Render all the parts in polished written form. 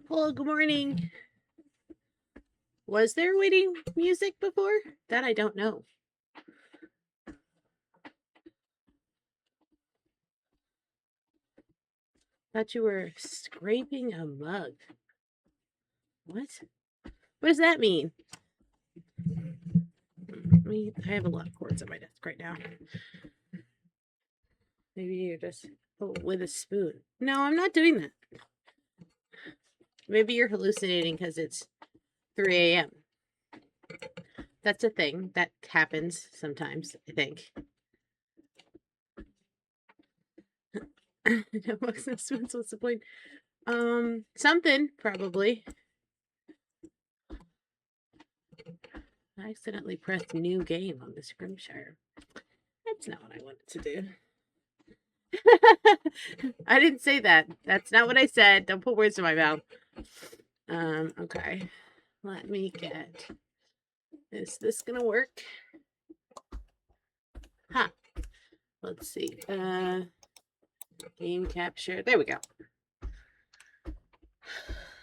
Hello, good morning. Was there waiting music before? That I don't know. Thought you were scraping a mug. What? What does that mean? I have a lot of cords on my desk right now. Maybe you're just with a spoon. No, I'm not doing that. Maybe you're hallucinating because it's 3 a.m. That's a thing that happens sometimes, I think. No mugs, no spoons, what's the point? Something, probably. I accidentally pressed new game on this Grimshire. That's not what I wanted to do. I didn't say that. That's not what I said. Don't put words in my mouth. Okay. Let me get... Is this gonna work? Huh. Let's see. Game capture. There we go.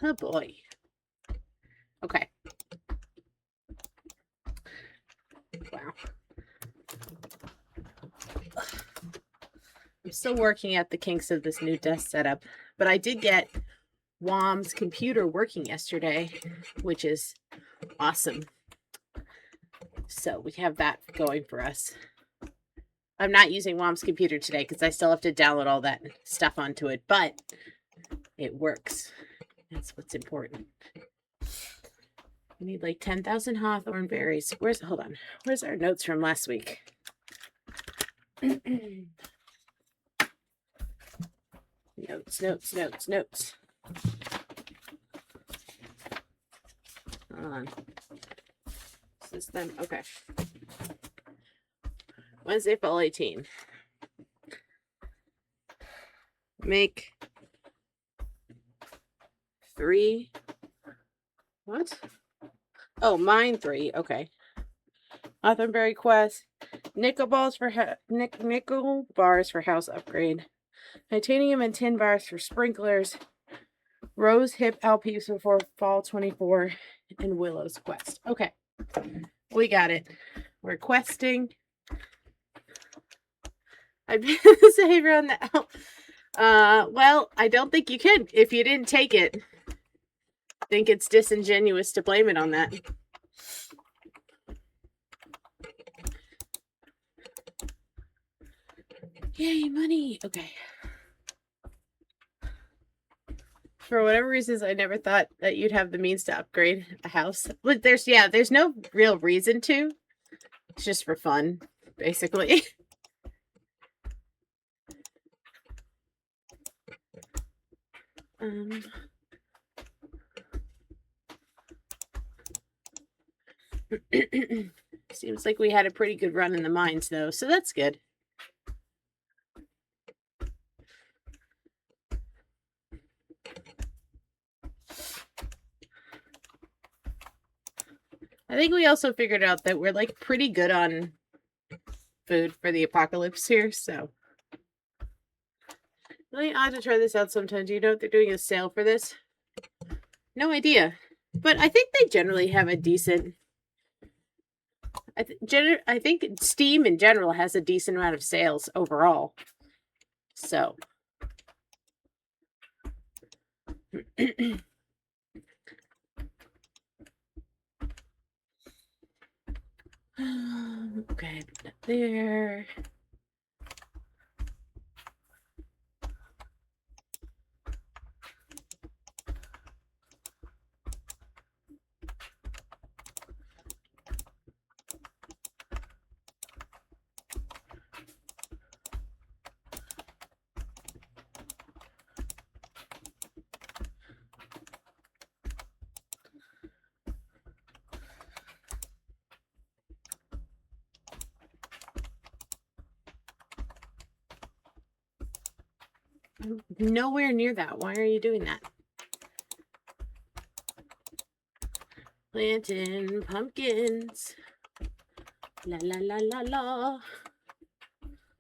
Oh boy. Okay. Wow. I'm still working at the kinks of this new desk setup, but I did get WOM's computer working yesterday, which is awesome. So we have that going for us. I'm not using WOM's computer today because I still have to download all that stuff onto it, but it works. That's what's important. We need like 10,000 hawthorn berries. Hold on. Where's our notes from last week? Notes. Hold on. Is this them? Okay. Wednesday, fall 18. Make 3. What? Oh, mine 3. Okay. Hawthornberry quest. Nickel bars for house upgrade. Titanium and tin bars for sprinklers. Rose hip LPs before fall 24. And Willow's quest. Okay. We got it. We're questing. I've been behavior on that. Well, I don't think you can if you didn't take it. I think it's disingenuous to blame it on that. Yay, money. Okay. For whatever reasons, I never thought that you'd have the means to upgrade a house. But there's no real reason to. It's just for fun, basically. Seems like we had a pretty good run in the mines, though, so that's good. I think we also figured out that we're like pretty good on food for the apocalypse here, so. Really odd to try this out sometime. Do you know if they're doing a sale for this? No idea. But I think they generally have a decent... I think Steam in general has a decent amount of sales overall. So. Okay, put that there. I'm nowhere near that. Why are you doing that? Planting pumpkins. La la la la la.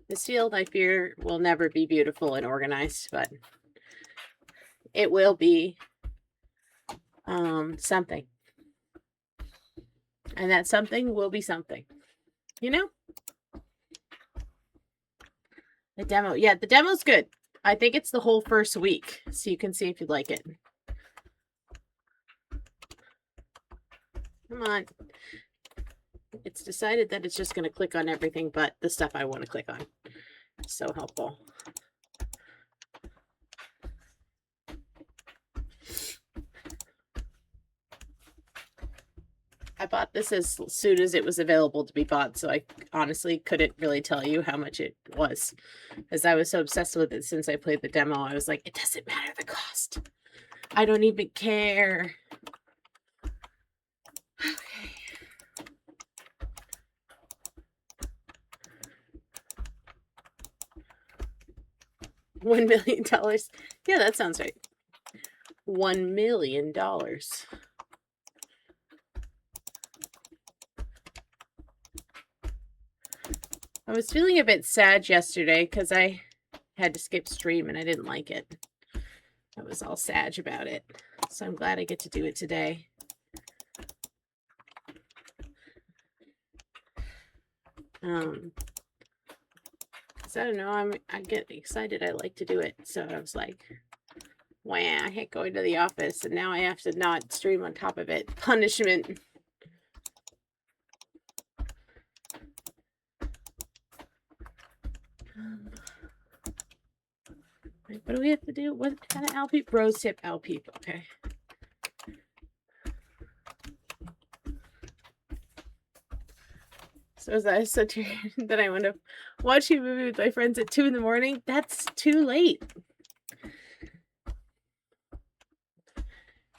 This field, I fear, will never be beautiful and organized, but it will be something. And that something will be something. You know? The demo. Yeah, the demo's good. I think it's the whole first week, so you can see if you like it. Come on. It's decided that it's just going to click on everything but the stuff I want to click on. So helpful. I bought this as soon as it was available to be bought, so I honestly couldn't really tell you how much it was, as I was so obsessed with it since I played the demo. I was like, it doesn't matter the cost. I don't even care. Okay. $1 million. Yeah, that sounds right. $1 million. I was feeling a bit sad yesterday because I had to skip stream and I didn't like it. I was all sad about it. So I'm glad I get to do it today. Cause I don't know, I get excited. I like to do it. So I was like, wow, I hate going to the office and now I have to not stream on top of it. Punishment. What do we have to do? What kind of Alpeep? Rose tip Alpeep. Okay. So as I said to you that I want to watch a movie with my friends at 2 in the morning, that's too late.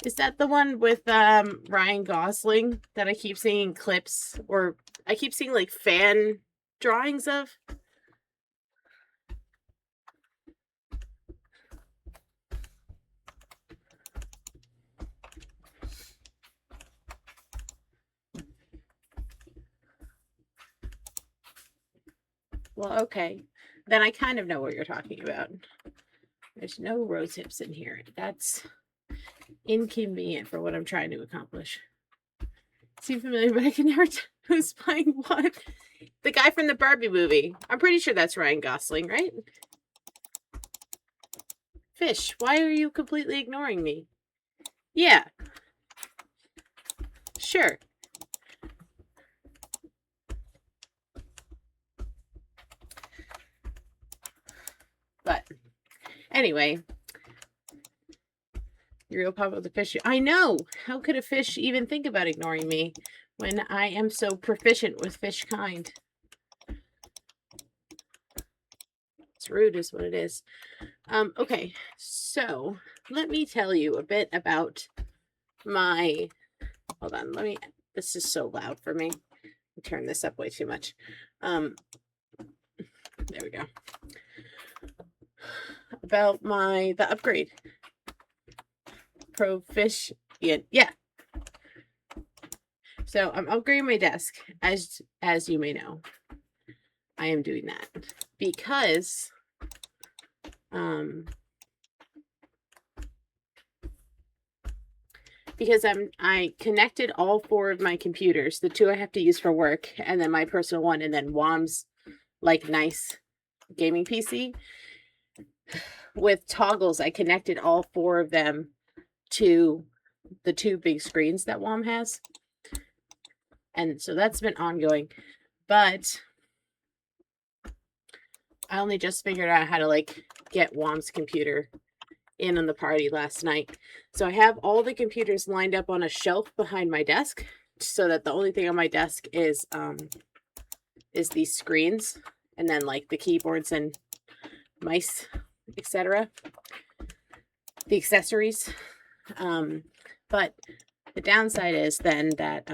Is that the one with Ryan Gosling that I keep seeing clips, or I keep seeing like fan drawings of? Well, okay. Then I kind of know what you're talking about. There's no rose hips in here. That's inconvenient for what I'm trying to accomplish. Seem familiar, but I can never tell who's playing what. The guy from the Barbie movie. I'm pretty sure that's Ryan Gosling, right? Fish, why are you completely ignoring me? Yeah. Sure. But anyway, you're real pop with the fish. I know. How could a fish even think about ignoring me when I am so proficient with fish kind? It's rude is what it is. Okay, so let me tell you a bit about my, hold on, this is so loud for me. I turn this up way too much. There we go. About the upgrade. Proficient. Yeah. So I'm upgrading my desk, as you may know. I am doing that because I connected all 4 of my computers, the 2 I have to use for work, and then my personal one, and then Wom's like nice gaming PC. With toggles, I connected all 4 of them to the 2 big screens that WOM has. And so that's been ongoing. But I only just figured out how to like get WOM's computer in on the party last night. So I have all the computers lined up on a shelf behind my desk so that the only thing on my desk is these screens and then like the keyboards and mice, etc. The accessories. But the downside is then that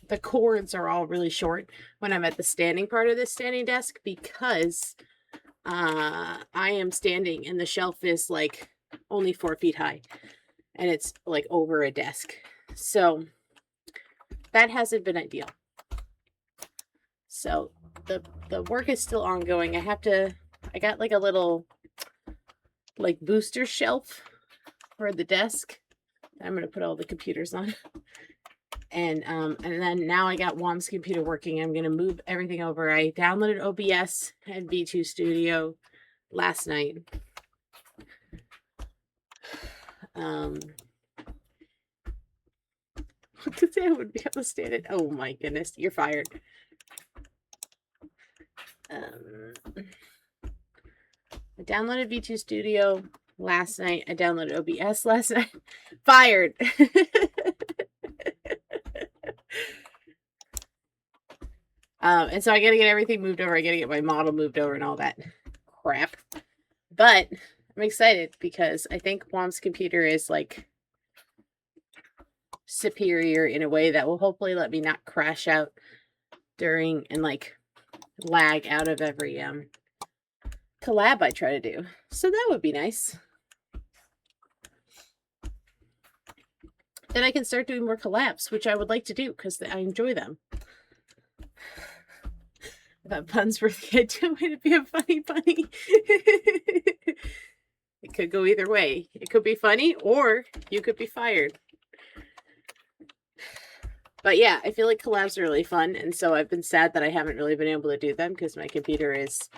the cords are all really short when I'm at the standing part of this standing desk because I am standing and the shelf is like only 4 feet high and it's like over a desk. So that hasn't been ideal. So the work is still ongoing. I got like a little like booster shelf for the desk. I'm going to put all the computers on. And then now I got Wom's computer working. I'm going to move everything over. I downloaded OBS and V2 Studio last night. I would be able to stand it. Oh my goodness, you're fired. I downloaded V2 Studio last night. I downloaded OBS last night. Fired. And so I got to get everything moved over. I got to get my model moved over and all that crap. But I'm excited because I think Wom's computer is like superior in a way that will hopefully let me not crash out during and like lag out of every collab I try to do. So that would be nice. Then I can start doing more collabs, which I would like to do because I enjoy them. That pun's worthy. I don't want to be a funny bunny. It could go either way. It could be funny or you could be fired. But yeah, I feel like collabs are really fun. And so I've been sad that I haven't really been able to do them because my computer is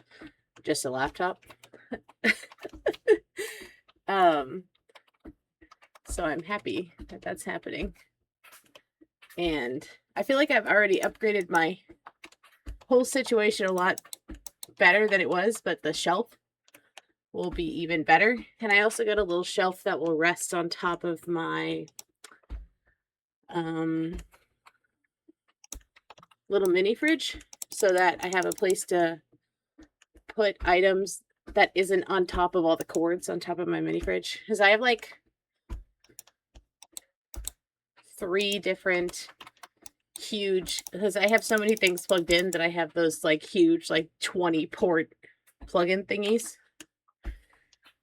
just a laptop. So I'm happy that that's happening. And I feel like I've already upgraded my whole situation a lot better than it was, but the shelf will be even better. And I also got a little shelf that will rest on top of my little mini fridge so that I have a place to put items that isn't on top of all the cords on top of my mini fridge. Because I have like 3 different huge, because I have so many things plugged in that I have those like huge like 20 port plug-in thingies.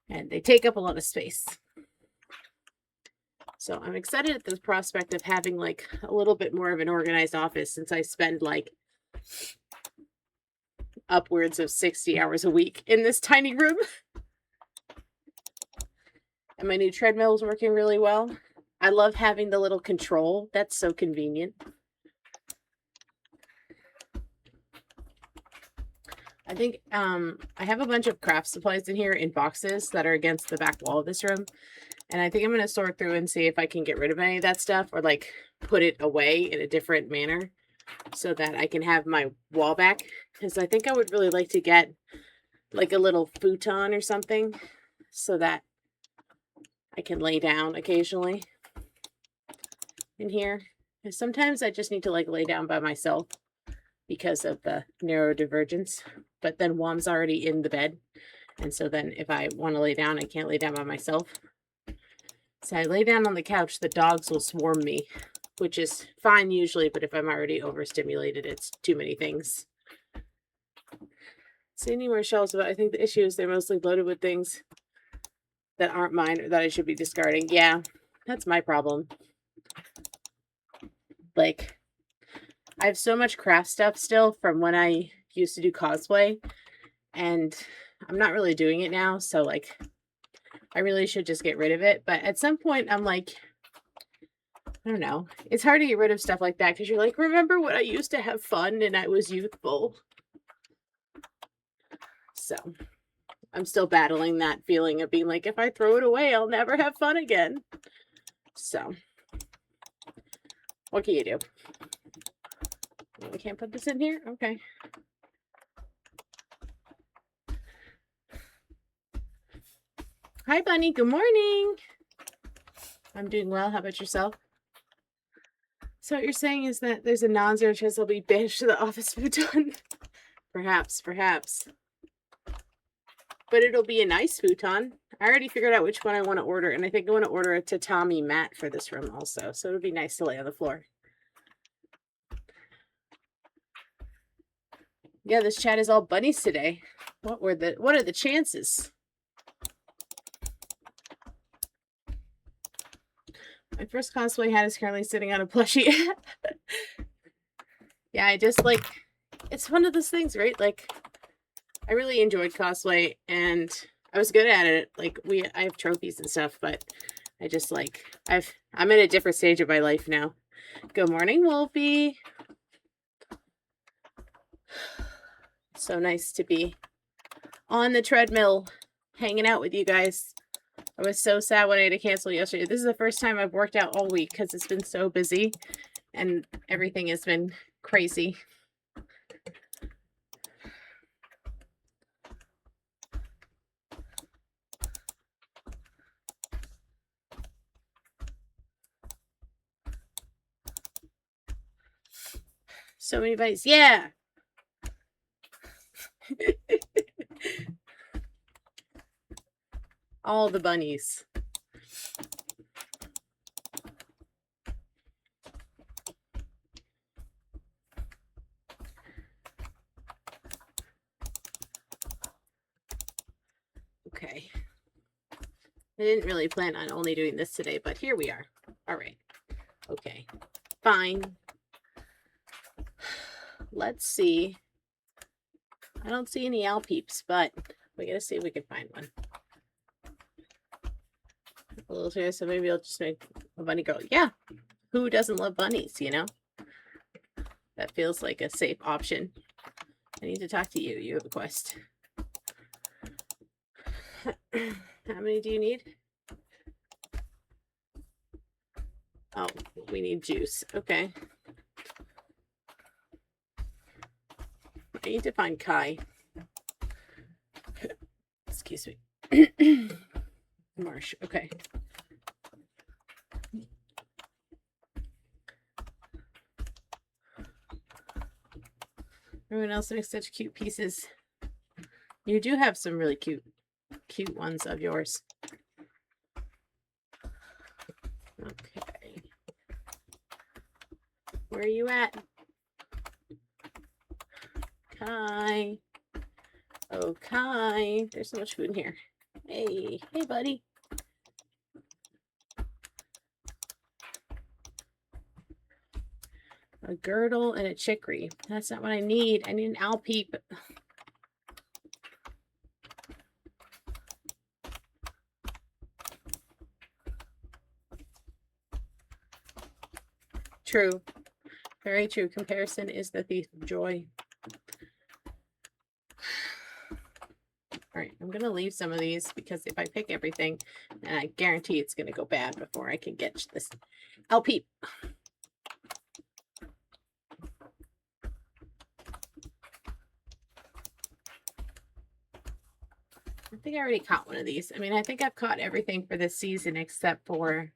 And they take up a lot of space. So I'm excited at the prospect of having like a little bit more of an organized office since I spend like upwards of 60 hours a week in this tiny room. And my new treadmill is working really well. I love having the little control. That's so convenient. I think I have a bunch of craft supplies in here in boxes that are against the back wall of this room. And I think I'm going to sort through and see if I can get rid of any of that stuff or like put it away in a different manner so that I can have my wall back. Because I think I would really like to get like a little futon or something so that I can lay down occasionally in here. And sometimes I just need to like lay down by myself because of the neurodivergence. But then Wom's already in the bed. And so then if I want to lay down, I can't lay down by myself. So I lay down on the couch, the dogs will swarm me, which is fine usually, but if I'm already overstimulated, it's too many things. See any more shelves, but I think the issue is they're mostly loaded with things that aren't mine or that I should be discarding. Yeah, that's my problem. Like, I have so much craft stuff still from when I used to do cosplay, and I'm not really doing it now, so like I really should just get rid of it. But at some point I'm like, I don't know, it's hard to get rid of stuff like that because you're like, remember when I used to have fun and I was youthful? So I'm still battling that feeling of being like, if I throw it away, I'll never have fun again. So what can you do? I can't put this in here? Okay. Hi, Bunny. Good morning. I'm doing well. How about yourself? So what you're saying is that there's a non-zero chance I'll be banished to the office futon? Perhaps, perhaps. But it'll be a nice futon. I already figured out which one I want to order, and I think I want to order a tatami mat for this room also, so it'll be nice to lay on the floor. Yeah, this chat is all bunnies today. What are the chances? My first cosplay hat is currently sitting on a plushie. Yeah, I just like, it's one of those things, right? Like, I really enjoyed cosplay and I was good at it. Like, I have trophies and stuff, but I just like, I'm in a different stage of my life now. Good morning, Wolfie. So nice to be on the treadmill, hanging out with you guys. I was so sad when I had to cancel yesterday. This is the first time I've worked out all week because it's been so busy and everything has been crazy. So many bunnies. Yeah. All the bunnies. Okay. I didn't really plan on only doing this today, but here we are. All right. Okay. Fine. Let's see. I don't see any owl peeps, but we gotta see if we can find one. A little too, so maybe I'll just make a bunny girl. Yeah. Who doesn't love bunnies, you know? That feels like a safe option. I need to talk to you. You have a quest. How many do you need? Oh, we need juice. Okay. I need to find Kai. Excuse me. Marsh. Okay. Everyone else makes such cute pieces. You do have some really cute ones of yours. Okay. Where are you at? Kai. Oh, Kai. There's so much food in here. Hey, buddy. A girdle and a chicory. That's not what I need. I need an owl peep. True. Very true. Comparison is the thief of joy. All right, I'm going to leave some of these because if I pick everything, then I guarantee it's going to go bad before I can get this owl peep. I think I already caught one of these. I mean, I think I've caught everything for this season except for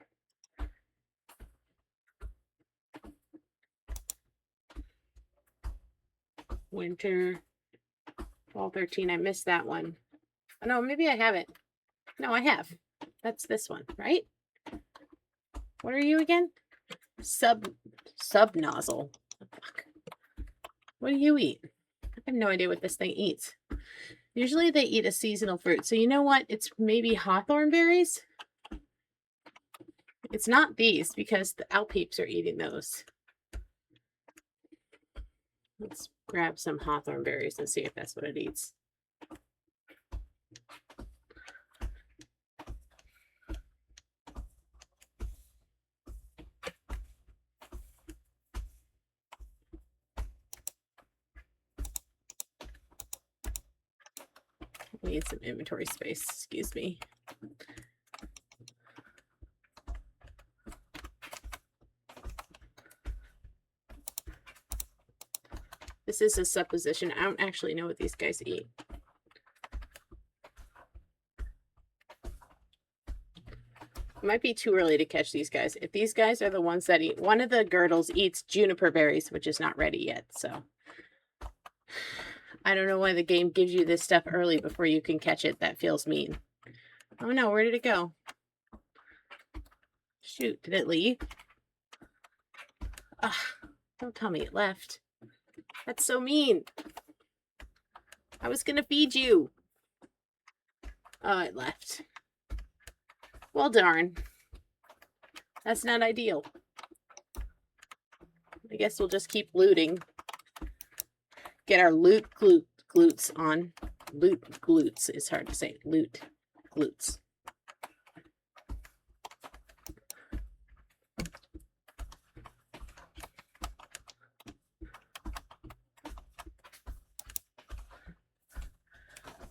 winter, fall 13. I missed that one. Oh, no, maybe I haven't. No, I have. That's this one, right? What are you again? Sub nozzle. Fuck. What do you eat? I have no idea what this thing eats. Usually they eat a seasonal fruit. So you know what? It's maybe hawthorn berries. It's not these because the owl peeps are eating those. Let's grab some hawthorn berries and see if that's what it eats. I need some inventory space, excuse me. This is a supposition. I don't actually know what these guys eat. It might be too early to catch these guys. If these guys are the ones that eat, one of the girdles eats juniper berries, which is not ready yet, so. I don't know why the game gives you this stuff early before you can catch it. That feels mean. Oh no, where did it go? Shoot, did it leave? Ugh, don't tell me it left. That's so mean. I was gonna feed you. Oh, it left. Well, darn. That's not ideal. I guess we'll just keep looting. Get our loot glutes on. Loot glutes is hard to say. Loot glutes.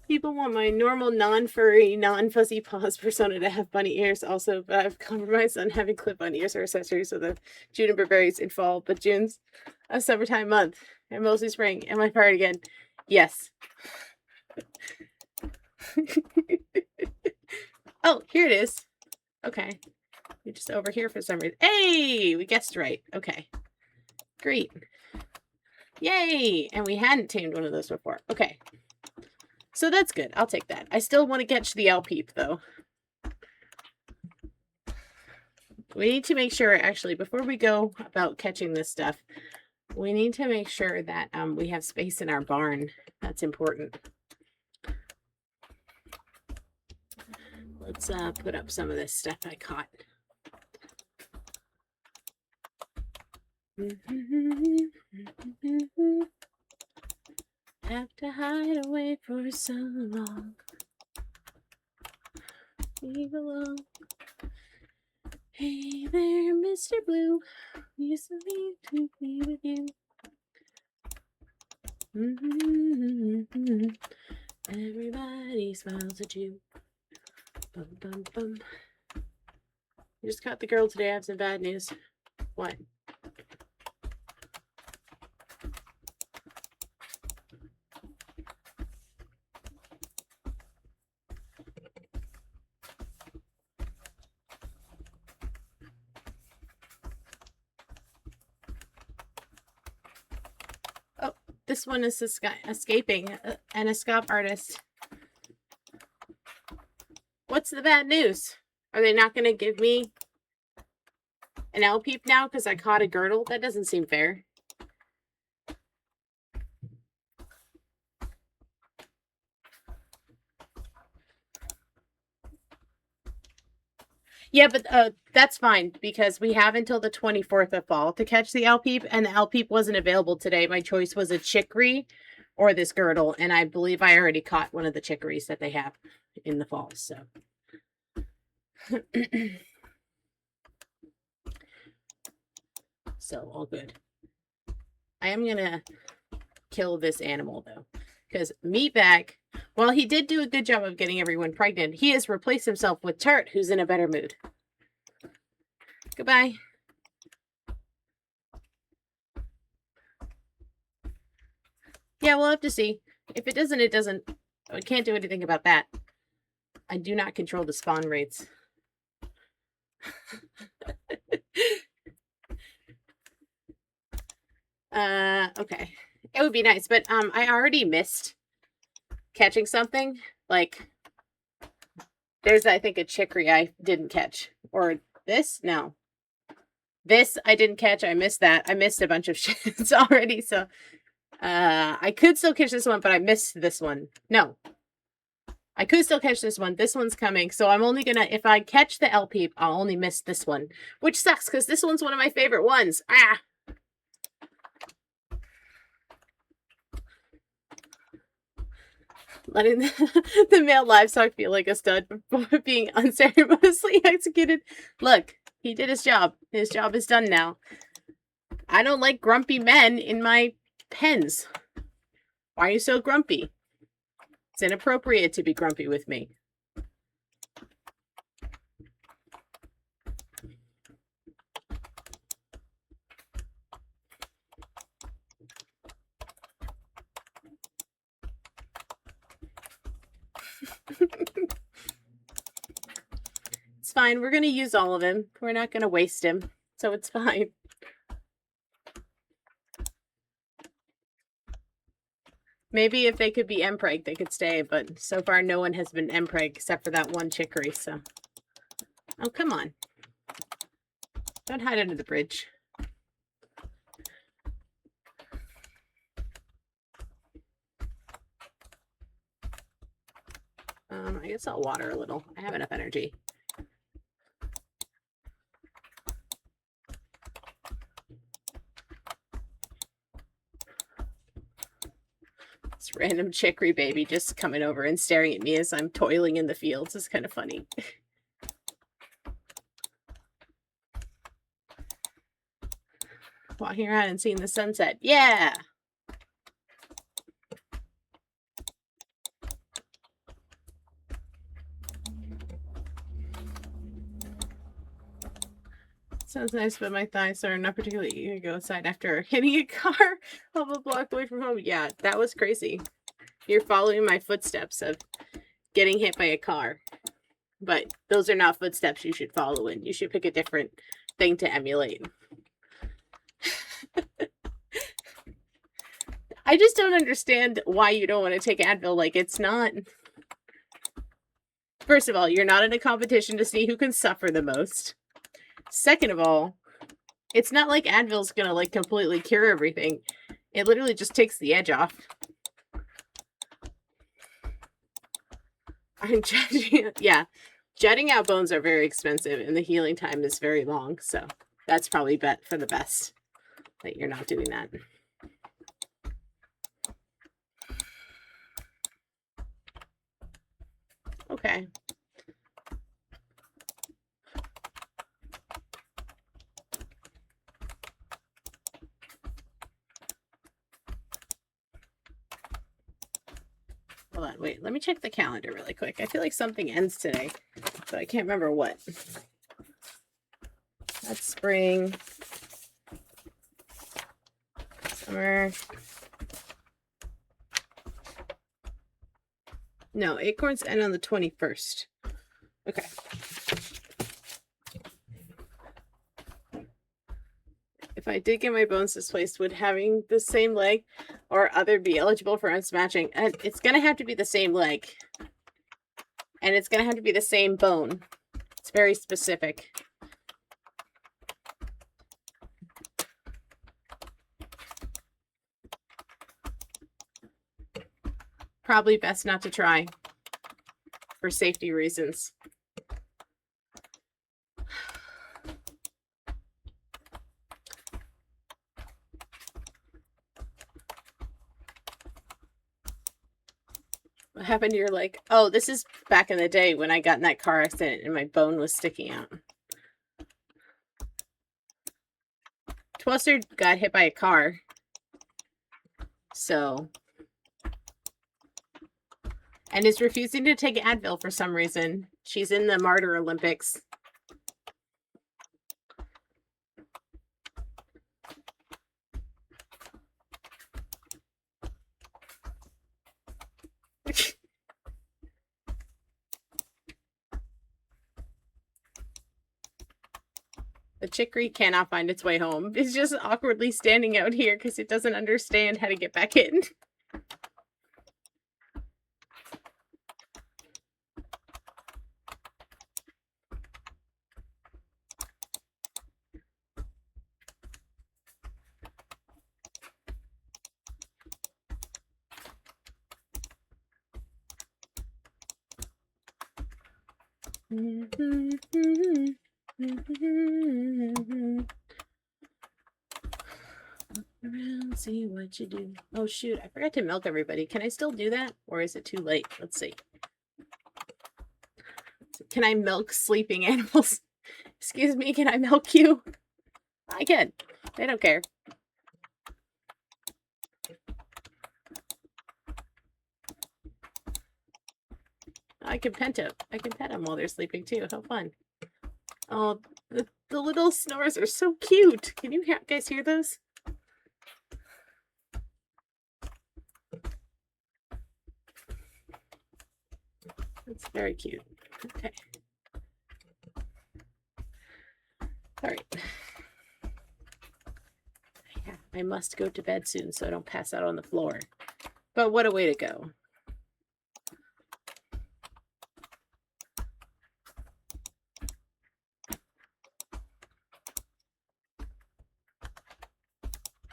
People want my normal, non-furry, non-fuzzy paws persona to have bunny ears also, but I've compromised on having clip-on ears or accessories with the juniper berries in fall, but June's a summertime month, and mostly spring. Am I fired again? Yes. Oh, here it is. Okay. You're just over here for some reason. Hey! We guessed right. Okay. Great. Yay! And we hadn't tamed one of those before. Okay. So that's good. I'll take that. I still want to catch the owl peep, though. We need to make sure, actually, before we go about catching this stuff, we need to make sure that we have space in our barn. That's important. Let's put up some of this stuff I caught. Have to hide away for so long. Leave alone. Hey there, Mr. Blue. Used to be with you. Everybody smiles at you. Bum, bum, bum. You just caught the girl today. I have some bad news. What? Oh, this one is escaping. An escape artist. What's the bad news? Are they not going to give me an owl peep now because I caught a girdle? That doesn't seem fair. Yeah, but that's fine because we have until the 24th of fall to catch the owl peep, and the owl peep wasn't available today. My choice was a chicory or this girdle, and I believe I already caught one of the chicories that they have in the fall, so. So, all good. I am going to kill this animal, though, because Meatbag, while he did do a good job of getting everyone pregnant, he has replaced himself with Tart, who's in a better mood. Goodbye. Yeah, we'll have to see. If it doesn't, it doesn't. I can't do anything about that. I do not control the spawn rates. Okay. It would be nice, but I already missed catching something. Like, there's, I think, a chicory I didn't catch. Or this? No. This I didn't catch. I missed that. I missed a bunch of shits already, so I could still catch this one, but I missed this one. No. I could still catch this one. This one's coming, so I'm only gonna, if I catch the owl peep, I'll only miss this one. Which sucks, because this one's one of my favorite ones. Ah! Letting the male livestock feel like a stud before being unceremoniously executed. Look, he did his job. His job is done now. I don't like grumpy men in my pens. Why are you so grumpy? It's inappropriate to be grumpy with me. It's fine. We're going to use all of him. We're not going to waste him. So it's fine. Maybe if they could be empreg, they could stay. But so far, no one has been empreg except for that one chicory. So, oh, come on. Don't hide under the bridge. I guess I'll water a little. I have enough energy. This random chicory baby just coming over and staring at me as I'm toiling in the fields is kind of funny. Walking around and seeing the sunset. Yeah! Sounds nice, but my thighs are not particularly eager to go outside after hitting a car of a block away from home. Yeah, that was crazy. You're following my footsteps of getting hit by a car. But those are not footsteps you should follow in. You should pick a different thing to emulate. I just don't understand why you don't want to take Advil. Like, it's not... First of all, you're not in a competition to see who can suffer the most. Second of all, it's not like Advil's gonna, like, completely cure everything. It literally just takes the edge off. I'm judging... Yeah. Jutting out bones are very expensive, and the healing time is very long, so that's probably for the best that you're not doing that. Okay. Hold on, wait, let me check the calendar really quick. I feel like something ends today, but I can't remember what. That's spring. Summer. No, acorns end on the 21st. Okay. If I did get my bones displaced, would having the same leg or other be eligible for unmatching? And it's going to have to be the same leg. And it's going to have to be the same bone. It's very specific. Probably best not to try for safety reasons. What happened to your leg? Oh, this is back in the day when I got in that car accident and my bone was sticking out. Twister got hit by a car. So... And is refusing to take Advil for some reason. She's in the Martyr Olympics. The chicory cannot find its way home. It's just awkwardly standing out here because it doesn't understand how to get back in. Around, see what you do. Oh shoot, I forgot to milk everybody. Can I still do that? Or is it too late? Let's see. Can I milk sleeping animals? Excuse me, can I milk you? I can. They don't care. I can pet them while they're sleeping too. How fun. Oh, the little snores are so cute. Can you guys hear those? It's very cute. Okay. All right. Yeah, I must go to bed soon so I don't pass out on the floor. But what a way to go.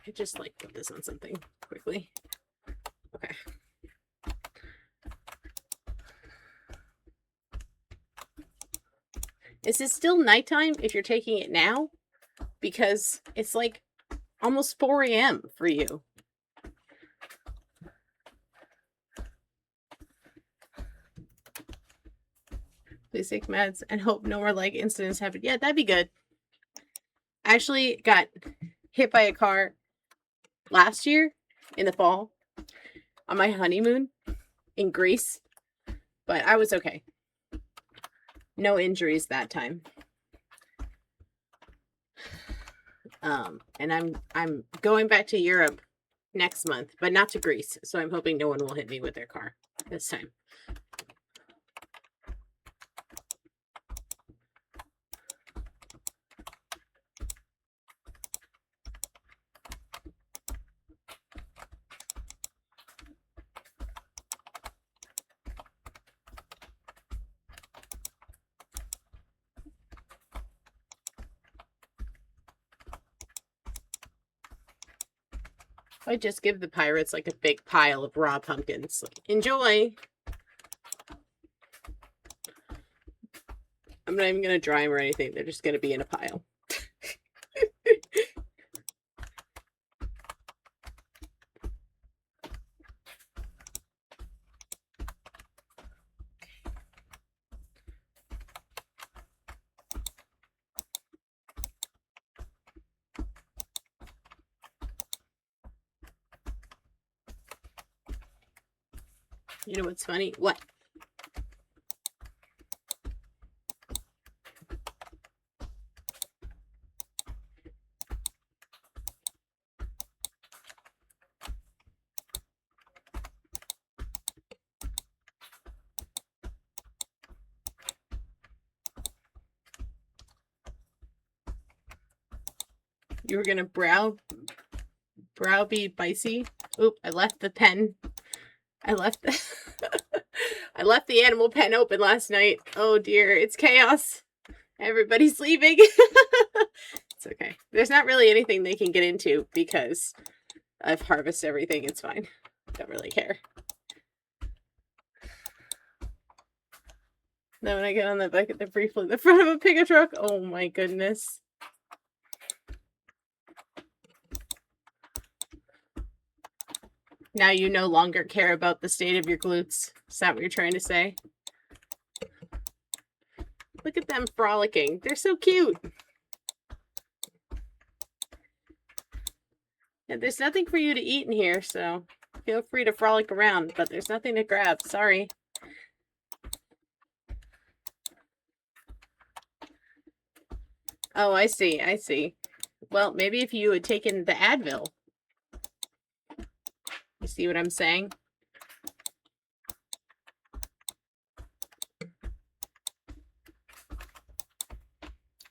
I just like put this on something quickly. Okay. Is it still nighttime if you're taking it now? Because it's like almost 4 a.m. for you. basic meds and hope no more leg incidents happen. Yeah, that'd be good. I actually got hit by a car last year in the fall on my honeymoon in Greece, but I was okay. No injuries that time. And I'm going back to Europe next month, but not to Greece. So I'm hoping no one will hit me with their car this time. I just give the pirates like a big pile of raw pumpkins. Like, enjoy. I'm not even going to dry them or anything. They're just going to be in a pile. You know what's funny? What? You were gonna browbeat Bicey? Oop, I left the pen. I left the animal pen open last night. Oh dear, it's chaos. Everybody's leaving. It's okay. There's not really anything they can get into because I've harvested everything. It's fine. Don't really care. Then when I get on the bike at the briefly the front of a pickup truck, oh my goodness. Now you no longer care about the state of your glutes. Is that what you're trying to say? Look at them frolicking. They're so cute. Yeah, there's nothing for you to eat in here, so feel free to frolic around, but there's nothing to grab. Sorry. Oh, I see. I see. Well, maybe if you had taken the Advil. You see what I'm saying?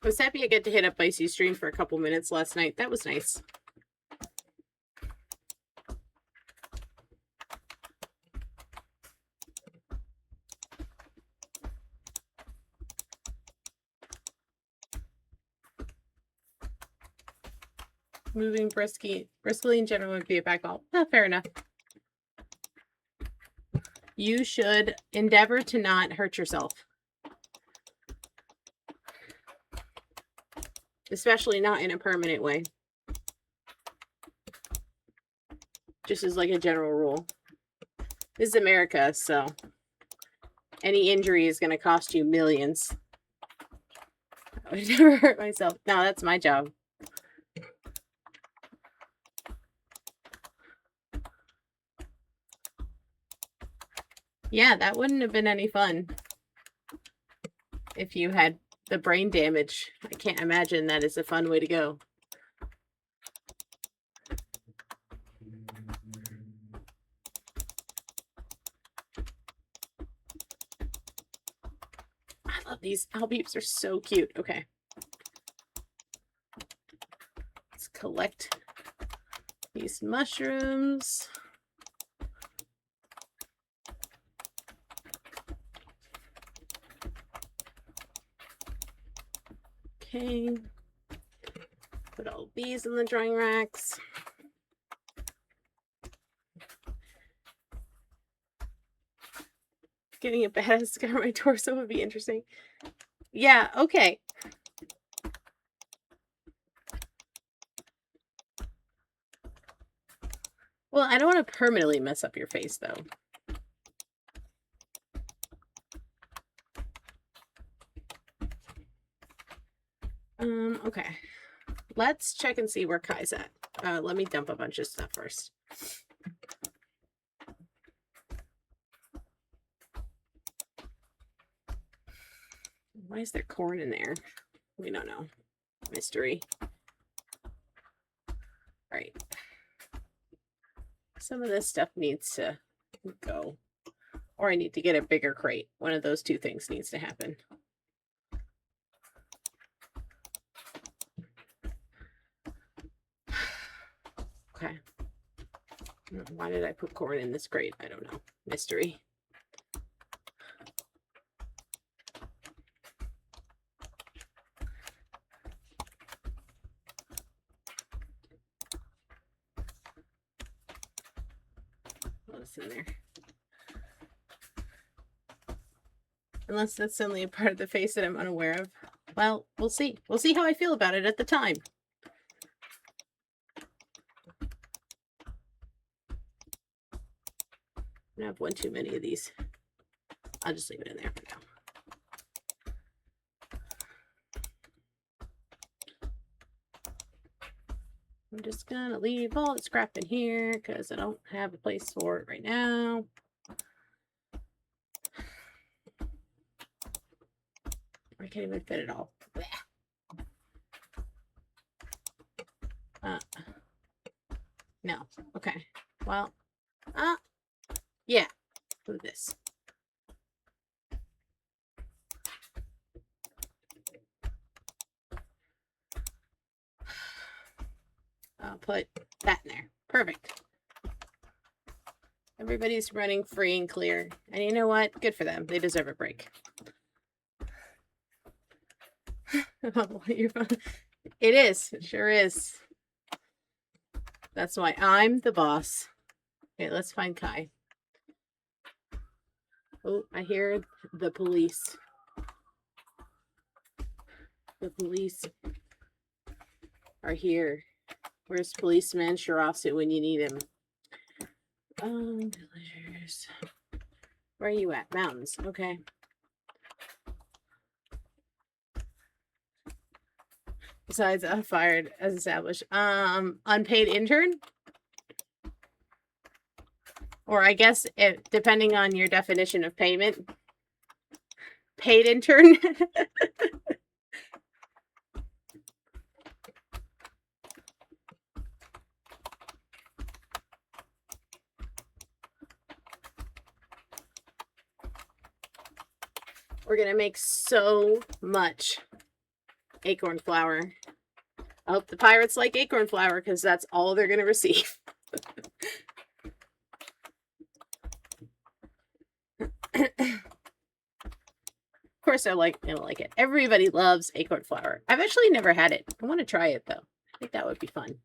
I was happy I get to hit up Icy's stream for a couple minutes last night. That was nice. Moving briskly in general would be a backball. Oh, fair enough. You should endeavor to not hurt yourself. Especially not in a permanent way. Just as like a general rule. This is America, so any injury is going to cost you millions. I would never hurt myself. No, that's my job. Yeah, that wouldn't have been any fun if you had the brain damage. I can't imagine that is a fun way to go. I love these owl beeps. Are so cute. Okay. Let's collect these mushrooms. Okay. Put all these in the drying racks. Getting a badass scar on my torso would be interesting. Yeah, okay. Well, I don't want to permanently mess up your face, though. Okay. Let's check and see where Kai's at. Let me dump a bunch of stuff first. Why is there corn in there? We don't know. Mystery. All right. Some of this stuff needs to go. Or I need to get a bigger crate. One of those two things needs to happen. Okay. Why did I put corn in this crate? I don't know. Mystery. What's in there? Unless that's only a part of the face that I'm unaware of. Well, we'll see. We'll see how I feel about it at the time. I have one too many of these. I'll just leave it in there for now. I'm just gonna leave all the scrap in here because I don't have a place for it right now. I can't even fit it all. No. Okay. Well. Yeah. Do this. I'll put that in there. Perfect. Everybody's running free and clear. And you know what? Good for them. They deserve a break. It is. It sure is. That's why I'm the boss. Okay, let's find Kai. Oh, I hear the police. The police are here. Where's Policeman Shirasu when you need him? Villagers. Where are you at? Mountains. Okay. Besides, fired as established. Unpaid intern? Or I guess, depending on your definition of payment, paid intern. We're going to make so much acorn flour. I hope the pirates like acorn flour because that's all they're going to receive. Of course, I like it. Everybody loves acorn flour. I've actually never had it. I want to try it though. I think that would be fun.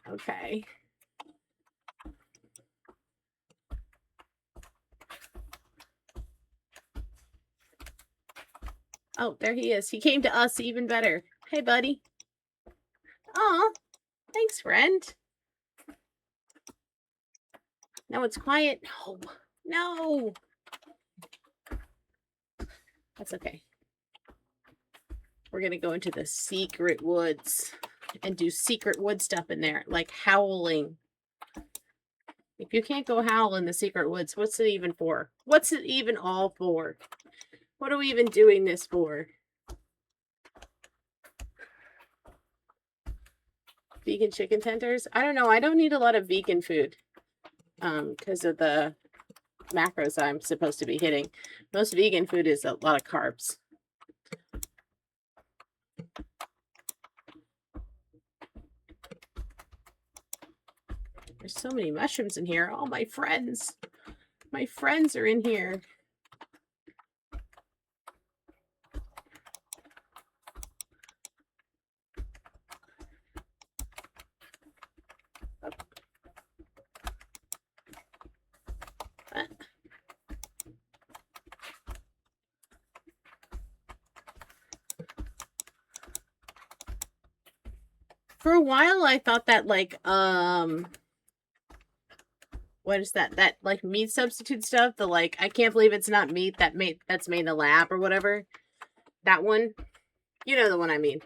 Okay. Oh, there he is. He came to us even better. Hey, buddy. Aw, thanks, friend. Now it's quiet. No. That's okay. We're going to go into the secret woods and do secret wood stuff in there, like howling. If you can't go howl in the secret woods, what's it even for? What's it even all for? What are we even doing this for? Vegan chicken tenders? I don't know. I don't need a lot of vegan food because of the macros I'm supposed to be hitting. Most vegan food is a lot of carbs. There's so many mushrooms in here. Oh, my friends. My friends are in here. For a while, I thought that, like, what is that? That like meat substitute stuff. The like, I can't believe it's not meat that's made in the lab or whatever. That one, you know the one I mean.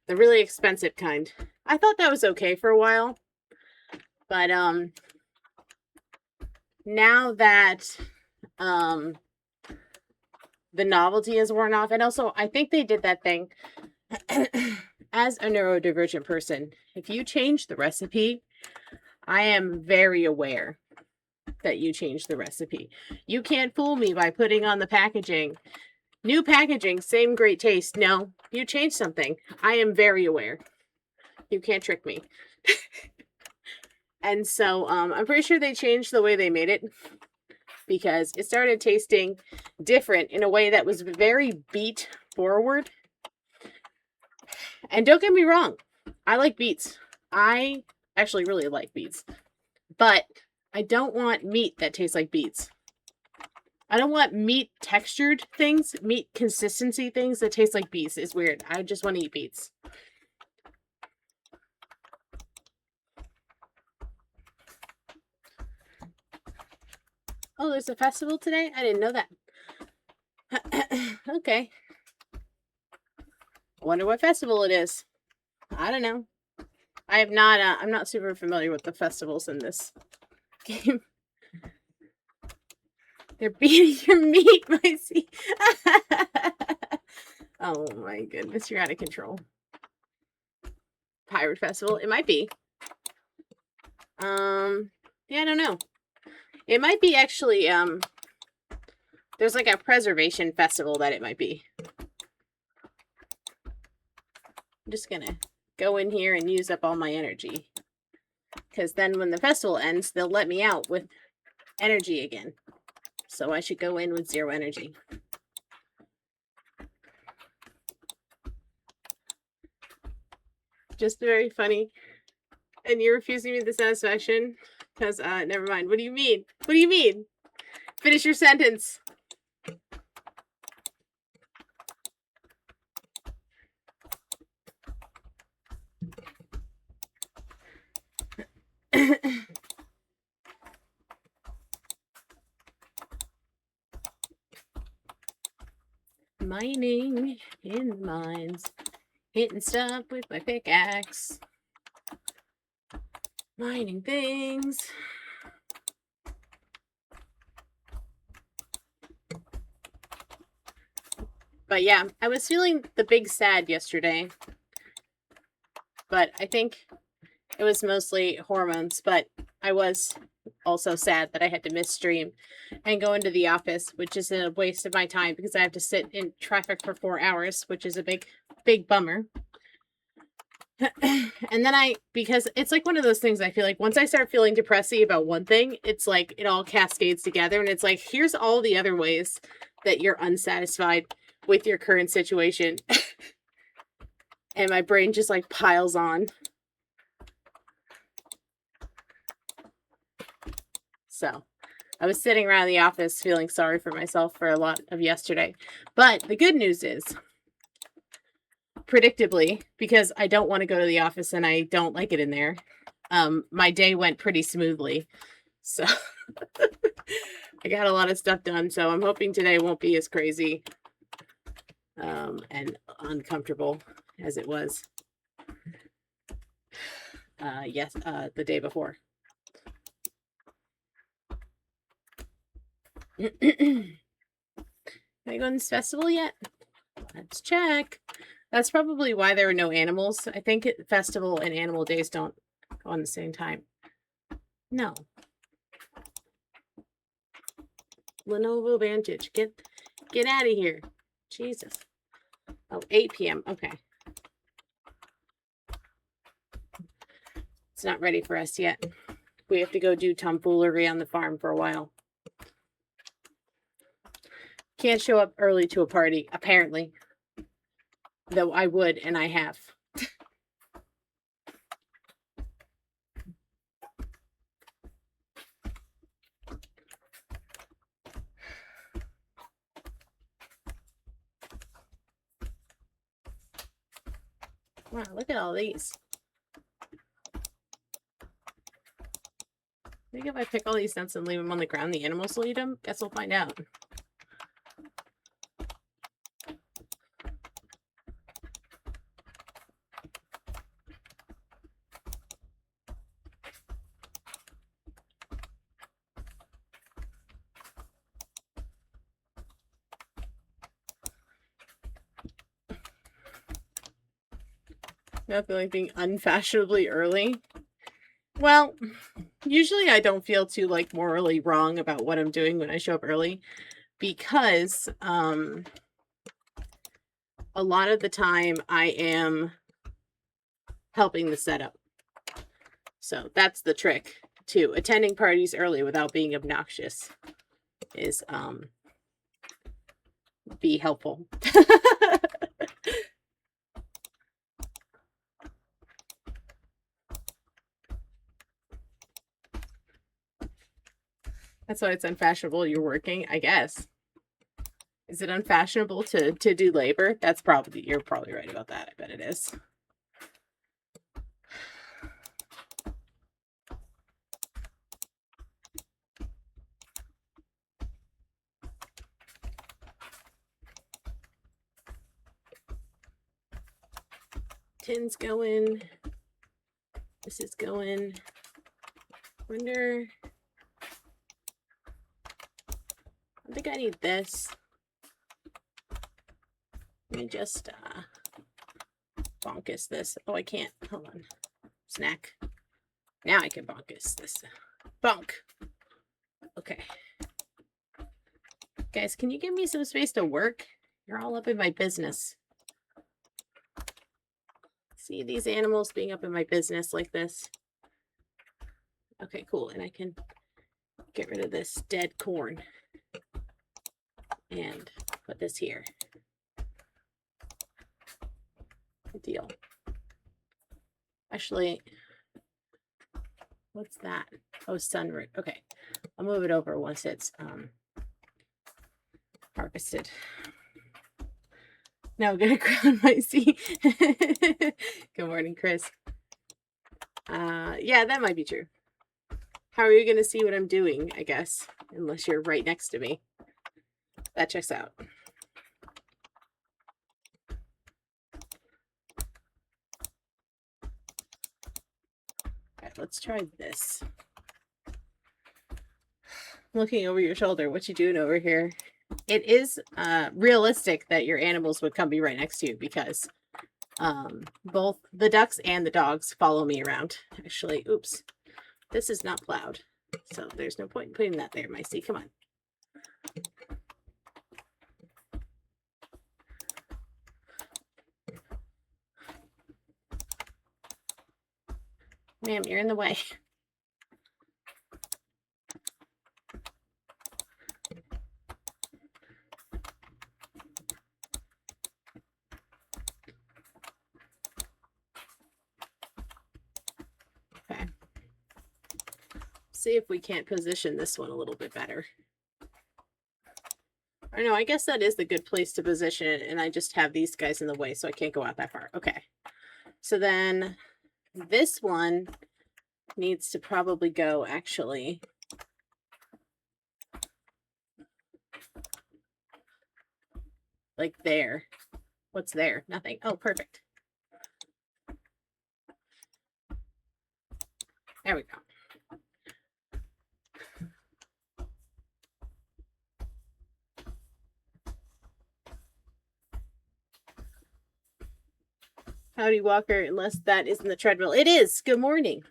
The really expensive kind. I thought that was okay for a while, but now that the novelty is worn off, and also I think they did that thing. As a neurodivergent person, if you change the recipe, I am very aware that you changed the recipe. You can't fool me by putting on the packaging. New packaging, same great taste. No, you changed something. I am very aware. You can't trick me. And so I'm pretty sure they changed the way they made it because it started tasting different in a way that was very beet forward. And don't get me wrong, I like beets. I actually really like beets. But I don't want meat that tastes like beets. I don't want meat textured things, meat consistency things that taste like beets. It's weird. I just want to eat beets. Oh, there's a festival today? I didn't know that. Okay. I wonder what festival it is. I don't know. I have not, I'm not super familiar with the festivals in this game. They're beating your meat, my see. Oh my goodness, you're out of control. Pirate Festival? It might be. Yeah, I don't know. It might be actually, there's like a preservation festival that it might be. I'm just gonna go in here and use up all my energy. Because then when the festival ends, they'll let me out with energy again. So I should go in with 0 energy. Just very funny. And you're refusing me the satisfaction? Because, never mind. What do you mean? What do you mean? Finish your sentence. Mining in the mines. Hitting stuff with my pickaxe. Mining things. But yeah, I was feeling the big sad yesterday. But I think it was mostly hormones. But I was also sad that I had to miss stream and go into the office, which is a waste of my time because I have to sit in traffic for 4 hours, which is a big bummer. And then because it's like one of those things I feel like once I start feeling depressy about one thing, it's like it all cascades together and it's like, here's all the other ways that you're unsatisfied with your current situation. And my brain just like piles on. So I was sitting around the office feeling sorry for myself for a lot of yesterday. But the good news is, predictably, because I don't want to go to the office and I don't like it in there, my day went pretty smoothly. So I got a lot of stuff done. So I'm hoping today won't be as crazy and uncomfortable as it was the day before. Can I go on this festival yet? Let's check. That's probably why there are no animals. I think festival and animal days don't go on the same time. No. Lenovo Vantage. Get out of here. Jesus. Oh, 8 p.m. Okay. It's not ready for us yet. We have to go do tomfoolery on the farm for a while. Can't show up early to a party, apparently. Though I would, and I have. Wow, look at all these. Look think if I pick all these nuts and leave them on the ground, the animals will eat them? Guess we'll find out. Not feeling being unfashionably early. Well, usually I don't feel too like morally wrong about what I'm doing when I show up early, because a lot of the time I am helping the setup. So that's the trick to attending parties early without being obnoxious, is be helpful. That's why it's unfashionable you're working, I guess. Is it unfashionable to do labor? You're probably right about that. I bet it is. Tin's going. This is going. Wonder. I think I need this. Let me just bonkus this. Oh, I can't. Hold on. Snack. Now I can bonkus this. Bonk. Okay. Guys, can you give me some space to work? You're all up in my business. See these animals being up in my business like this? Okay, cool. And I can get rid of this dead corn and put this here. Good deal. Actually, what's that? Oh, sunroot. Okay, I'll move it over once it's harvested. Now I'm gonna ground my seed. Good morning, Chris. Yeah, that might be true. How are you gonna see what I'm doing, I guess, unless you're right next to me? That checks out. Alright, let's try this. Looking over your shoulder, what you doing over here? It is realistic that your animals would come be right next to you, because both the ducks and the dogs follow me around. Actually, oops, this is not plowed, so there's no point in putting that there, Micey. Come on. Ma'am, you're in the way. Okay. See if we can't position this one a little bit better. I know, I guess that is the good place to position it, and I just have these guys in the way, so I can't go out that far. Okay. So then this one needs to probably go, actually, like there. What's there? Nothing. Oh, perfect. There we go. Howdy, Walker, unless that isn't the treadmill. It is. Good morning.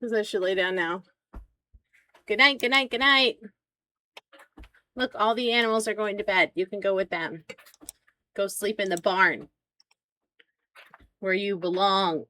Because I should lay down now. Good night, good night, good night. Look, all the animals are going to bed. You can go with them. Go sleep in the barn where you belong.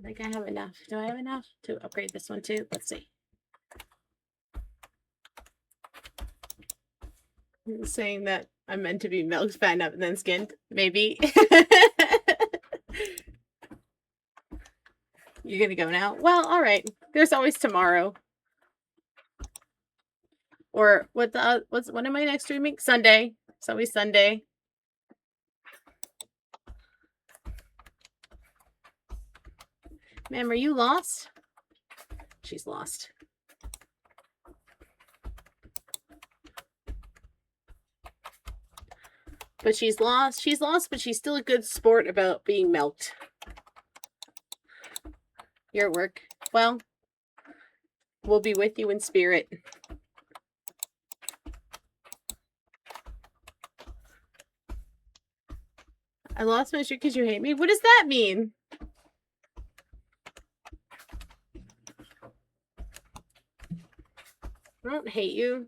I think I have enough. Do I have enough to upgrade this one too? Let's see. Saying that I'm meant to be milked, fattened up, and then skinned. Maybe. You're gonna go now? Well, all right. There's always tomorrow. Or when am I next streaming? Sunday. It's always Sunday. Ma'am, are you lost? She's lost. But she's lost. She's lost, but she's still a good sport about being milked. You're at work. Well, we'll be with you in spirit. I lost my streak because you hate me? What does that mean? I don't hate you.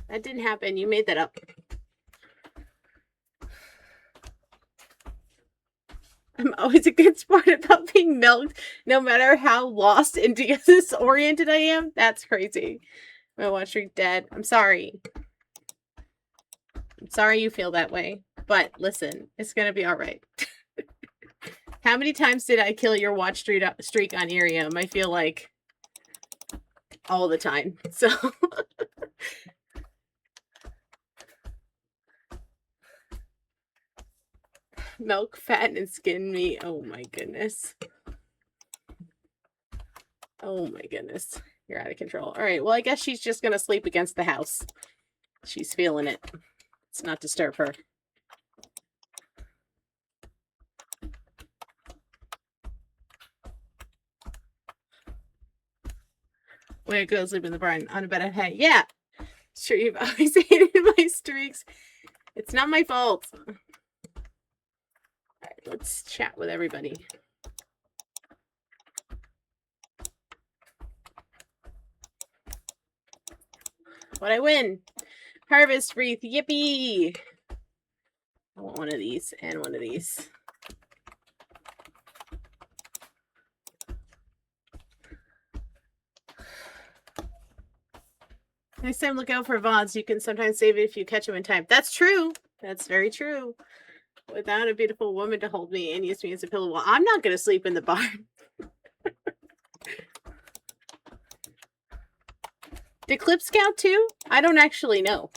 That didn't happen. You made that up. I'm always a good sport about being milked, no matter how lost and disoriented I am. That's crazy. My watch streak dead. I'm sorry. I'm sorry you feel that way. But listen, it's going to be all right. How many times did I kill your watch streak on Irium? I feel like all the time. So... Milk, fat, and skin meat. Oh my goodness. Oh my goodness. You're out of control. All right. Well, I guess she's just going to sleep against the house. She's feeling it. Let's not disturb her. Way to go sleep in the barn on a bed of hay. Yeah. Sure, you've always hated my streaks. It's not my fault. All right, let's chat with everybody. What'd I win? Harvest wreath. Yippee! I want one of these and one of these. Next time, look out for VODs. You can sometimes save it if you catch them in time. That's true. That's very true. Without a beautiful woman to hold me and use me as a pillow. Well, I'm not going to sleep in the barn. Did Clip Scout too? I don't actually know.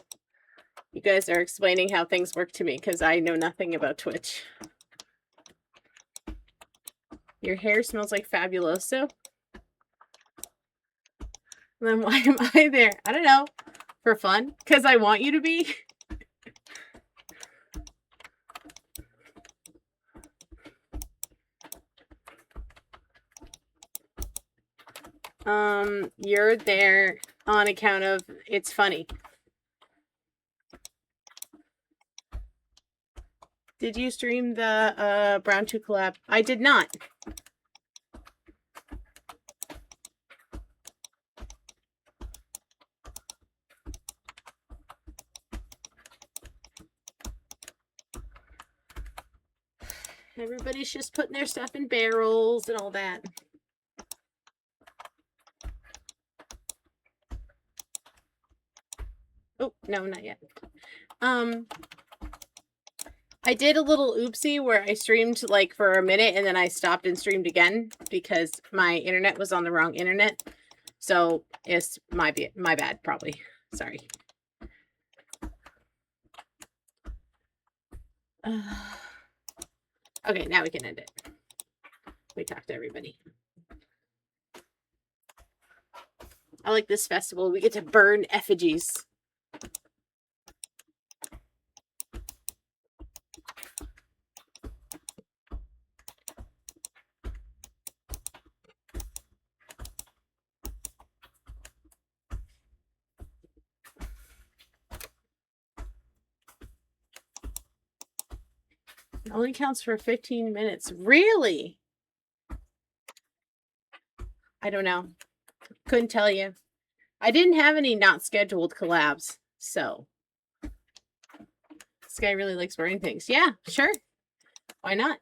You guys are explaining how things work to me because I know nothing about Twitch. Your hair smells like Fabuloso. Then why am I there? I don't know. For fun? Because I want you to be? You're there on account of it's funny. Did you stream the Brown 2 collab? I did not. Everybody's just putting their stuff in barrels and all that. Oh, no, not yet. I did a little oopsie where I streamed like for a minute and then I stopped and streamed again because my internet was on the wrong internet. So it's my bad, probably. Sorry. Okay, now we can end it. We talked to everybody. I like this festival. We get to burn effigies. It only counts for 15 minutes. Really? I don't know. Couldn't tell you. I didn't have any not scheduled collabs, so. This guy really likes burning things. Yeah, sure. Why not?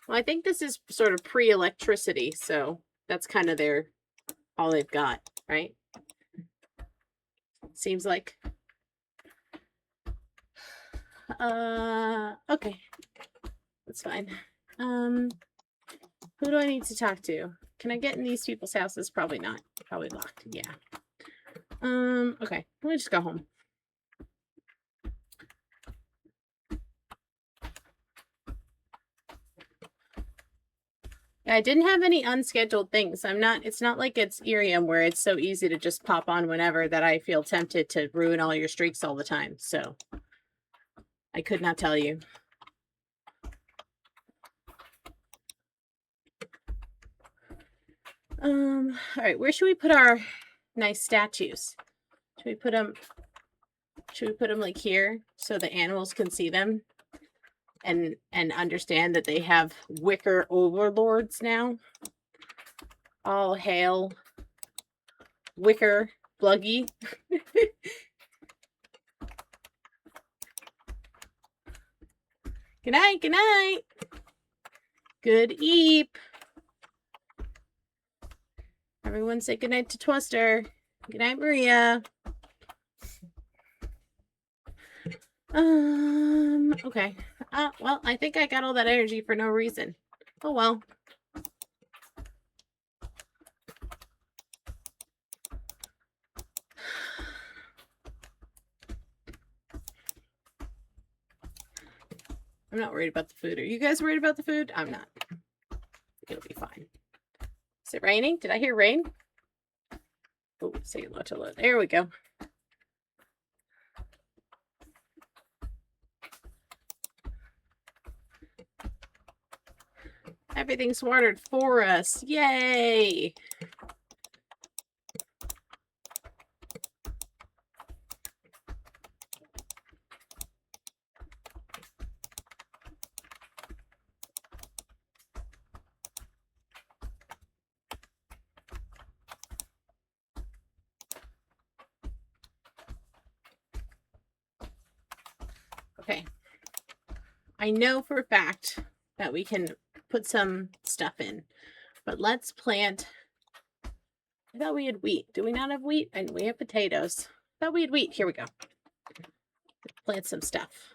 Well, I think this is sort of pre-electricity, so that's kind of all they've got, right? Seems like. Okay. That's fine. Who do I need to talk to? Can I get in these people's houses? Probably not. Probably locked. Yeah. Okay. Let me just go home. I didn't have any unscheduled things. It's not like it's Irium where it's so easy to just pop on whenever that I feel tempted to ruin all your streaks all the time. So I could not tell you. All right, where should we put our nice statues? Should we put them like here so the animals can see them and understand that they have wicker overlords now? All hail Wicker Bluggy. Good night, good night. Good eep. Everyone say good night to Twister. Good night, Maria. Okay. Well, I think I got all that energy for no reason. Oh well. I'm not worried about the food. Are you guys worried about the food? I'm not. It'll be fine. Is it raining? Did I hear rain? Oh, say hello to load. There we go. Everything's watered for us. Yay! Okay. I know for a fact that we can put some stuff in, but let's plant. I thought we had wheat. Do we not have wheat? And we have potatoes. I thought we had wheat. Here we go. Plant some stuff.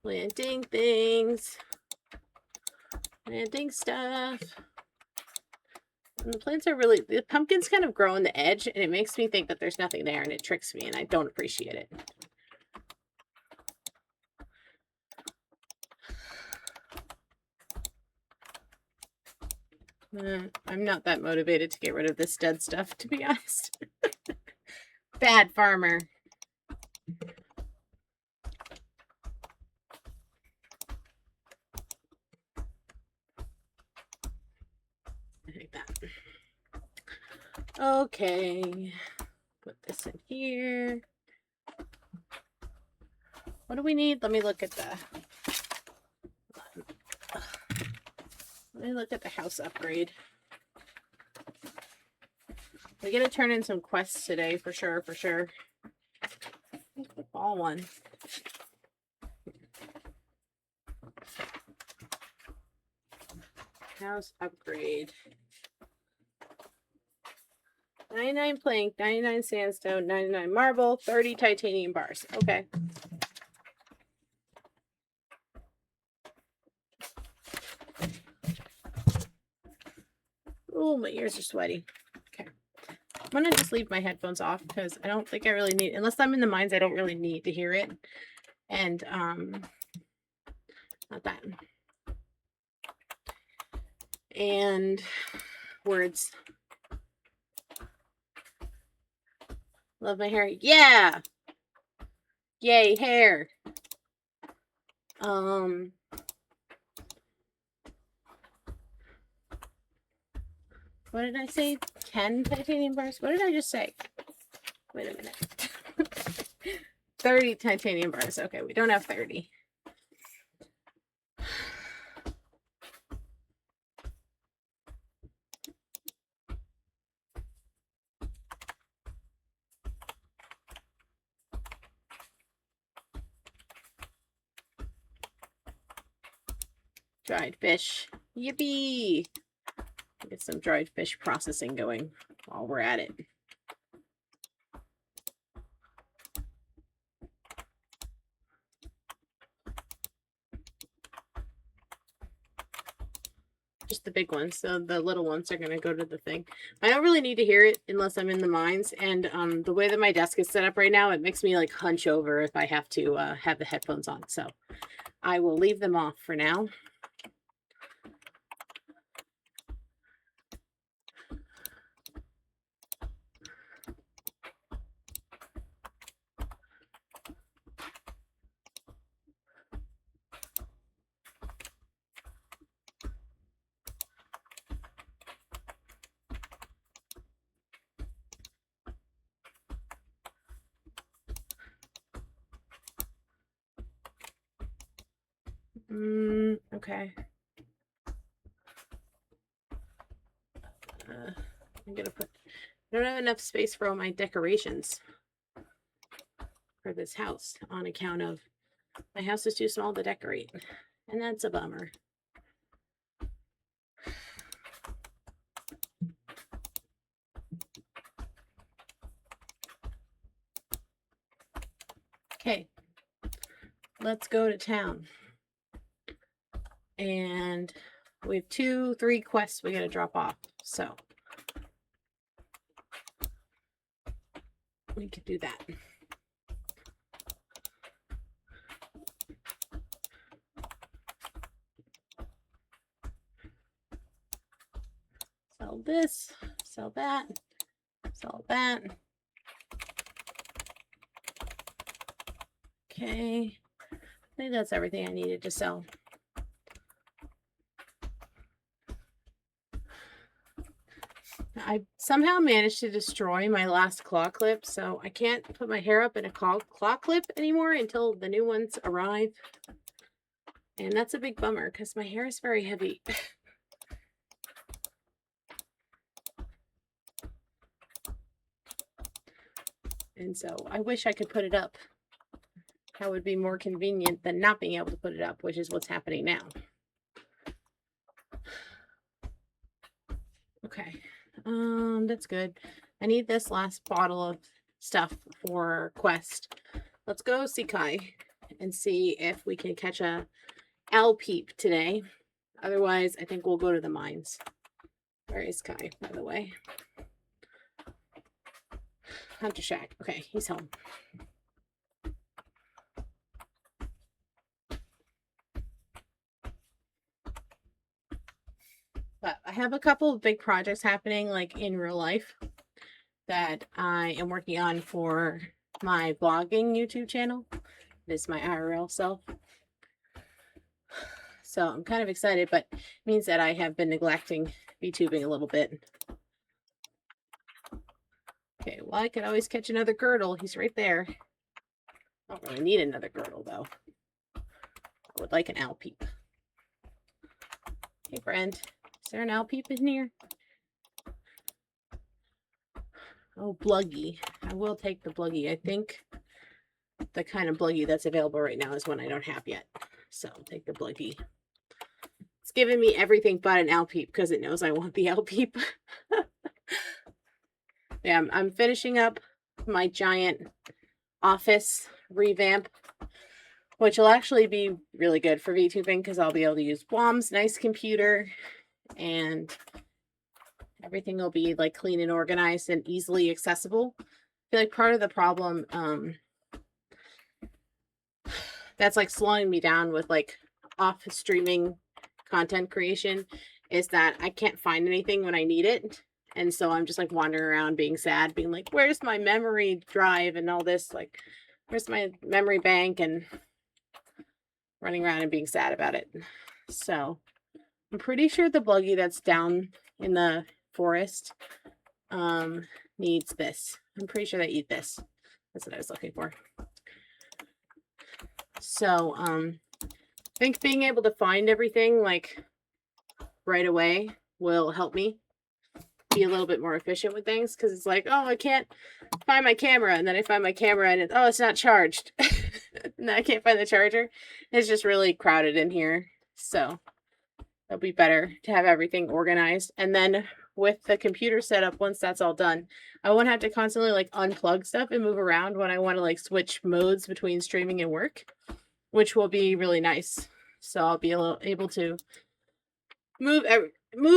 Planting things. Planting stuff. And the plants are really, the pumpkins kind of grow on the edge, and it makes me think that there's nothing there, and it tricks me, and I don't appreciate it. I'm not that motivated to get rid of this dead stuff, to be honest. Bad farmer. Like that. Okay. Put this in here. What do we need? Let me look at the... Let me look at the house upgrade. We gotta turn in some quests today, for sure, for sure. The ball one. House upgrade. 99 plank, 99 sandstone, 99 marble, 30 titanium bars. Okay. Oh, my ears are sweaty. Okay. I'm going to just leave my headphones off because I don't think I really need, unless I'm in the mines, I don't really need to hear it. And, not that. And words. Love my hair. Yeah. Yay, hair. What did I say? 10 titanium bars? What did I just say? Wait a minute. 30 titanium bars. Okay, we don't have 30. Dried fish. Yippee! Get some dried fish processing going while we're at it. Just the big ones. So the little ones are going to go to the thing. I don't really need to hear it unless I'm in the mines. And the way that my desk is set up right now, it makes me like hunch over if I have to have the headphones on. So I will leave them off for now. Okay. I'm gonna put, I don't have enough space for all my decorations for this house on account of my house is too small to decorate, and that's a bummer. Okay, let's go to town. And we have 2-3 quests we gotta drop off, so we could do that. Sell this, sell that, sell that. Okay, I think that's everything I needed to sell. I somehow managed to destroy my last claw clip, so I can't put my hair up in a claw clip anymore until the new ones arrive. And that's a big bummer because my hair is very heavy. And so I wish I could put it up. That would be more convenient than not being able to put it up, which is what's happening now. Okay. That's good. I need this last bottle of stuff for quest. Let's go see Kai and see if we can catch a owl peep today. Otherwise, I think we'll go to the mines. Where is Kai, by the way? Hunter Shack. Okay, he's home. But I have a couple of big projects happening, like in real life, that I am working on for my vlogging YouTube channel. It is my IRL self. So I'm kind of excited, but it means that I have been neglecting VTubing a little bit. Okay, well, I could always catch another girdle. He's right there. I don't really need another girdle, though. I would like an owl peep. Hey, friend. Is there an owl peep in here? Oh, bluggy. I will take the bluggy. I think the kind of bluggy that's available right now is one I don't have yet. So I'll take the bluggy. It's giving me everything but an owl peep because it knows I want the owl peep. Yeah, I'm finishing up my giant office revamp, which will actually be really good for VTubing because I'll be able to use WOM's nice computer and everything will be like clean and organized and easily accessible. I feel like part of the problem that's like slowing me down with like off streaming content creation is that I can't find anything when I need it. And so I'm just like wandering around being sad, being like, where's my memory drive and all this? Like, where's my memory bank? And running around and being sad about it. So I'm pretty sure the bluggy that's down in the forest needs this. I'm pretty sure they eat this. That's what I was looking for. So I think being able to find everything like right away will help me be a little bit more efficient with things, because it's like, oh, I can't find my camera, and then I find my camera and it's not charged. And then I can't find the charger. It's just really crowded in here. So That'll be better to have everything organized. And then with the computer setup, once that's all done, I won't have to constantly like unplug stuff and move around when I want to like switch modes between streaming and work, which will be really nice. So I'll be able to move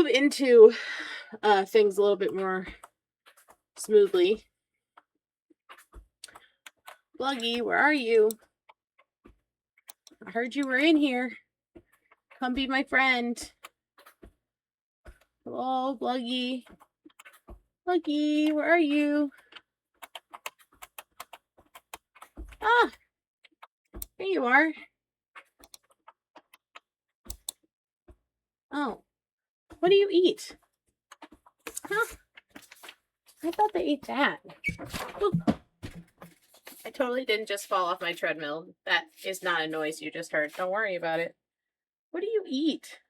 into things a little bit more smoothly. Bluggy, where are you? I heard you were in here. Come be my friend. Hello, Bluggy. Bluggy, where are you? Ah, there you are. Oh, what do you eat? Huh? I thought they ate that. Oop. I totally didn't just fall off my treadmill. That is not a noise you just heard. Don't worry about it. What do you eat?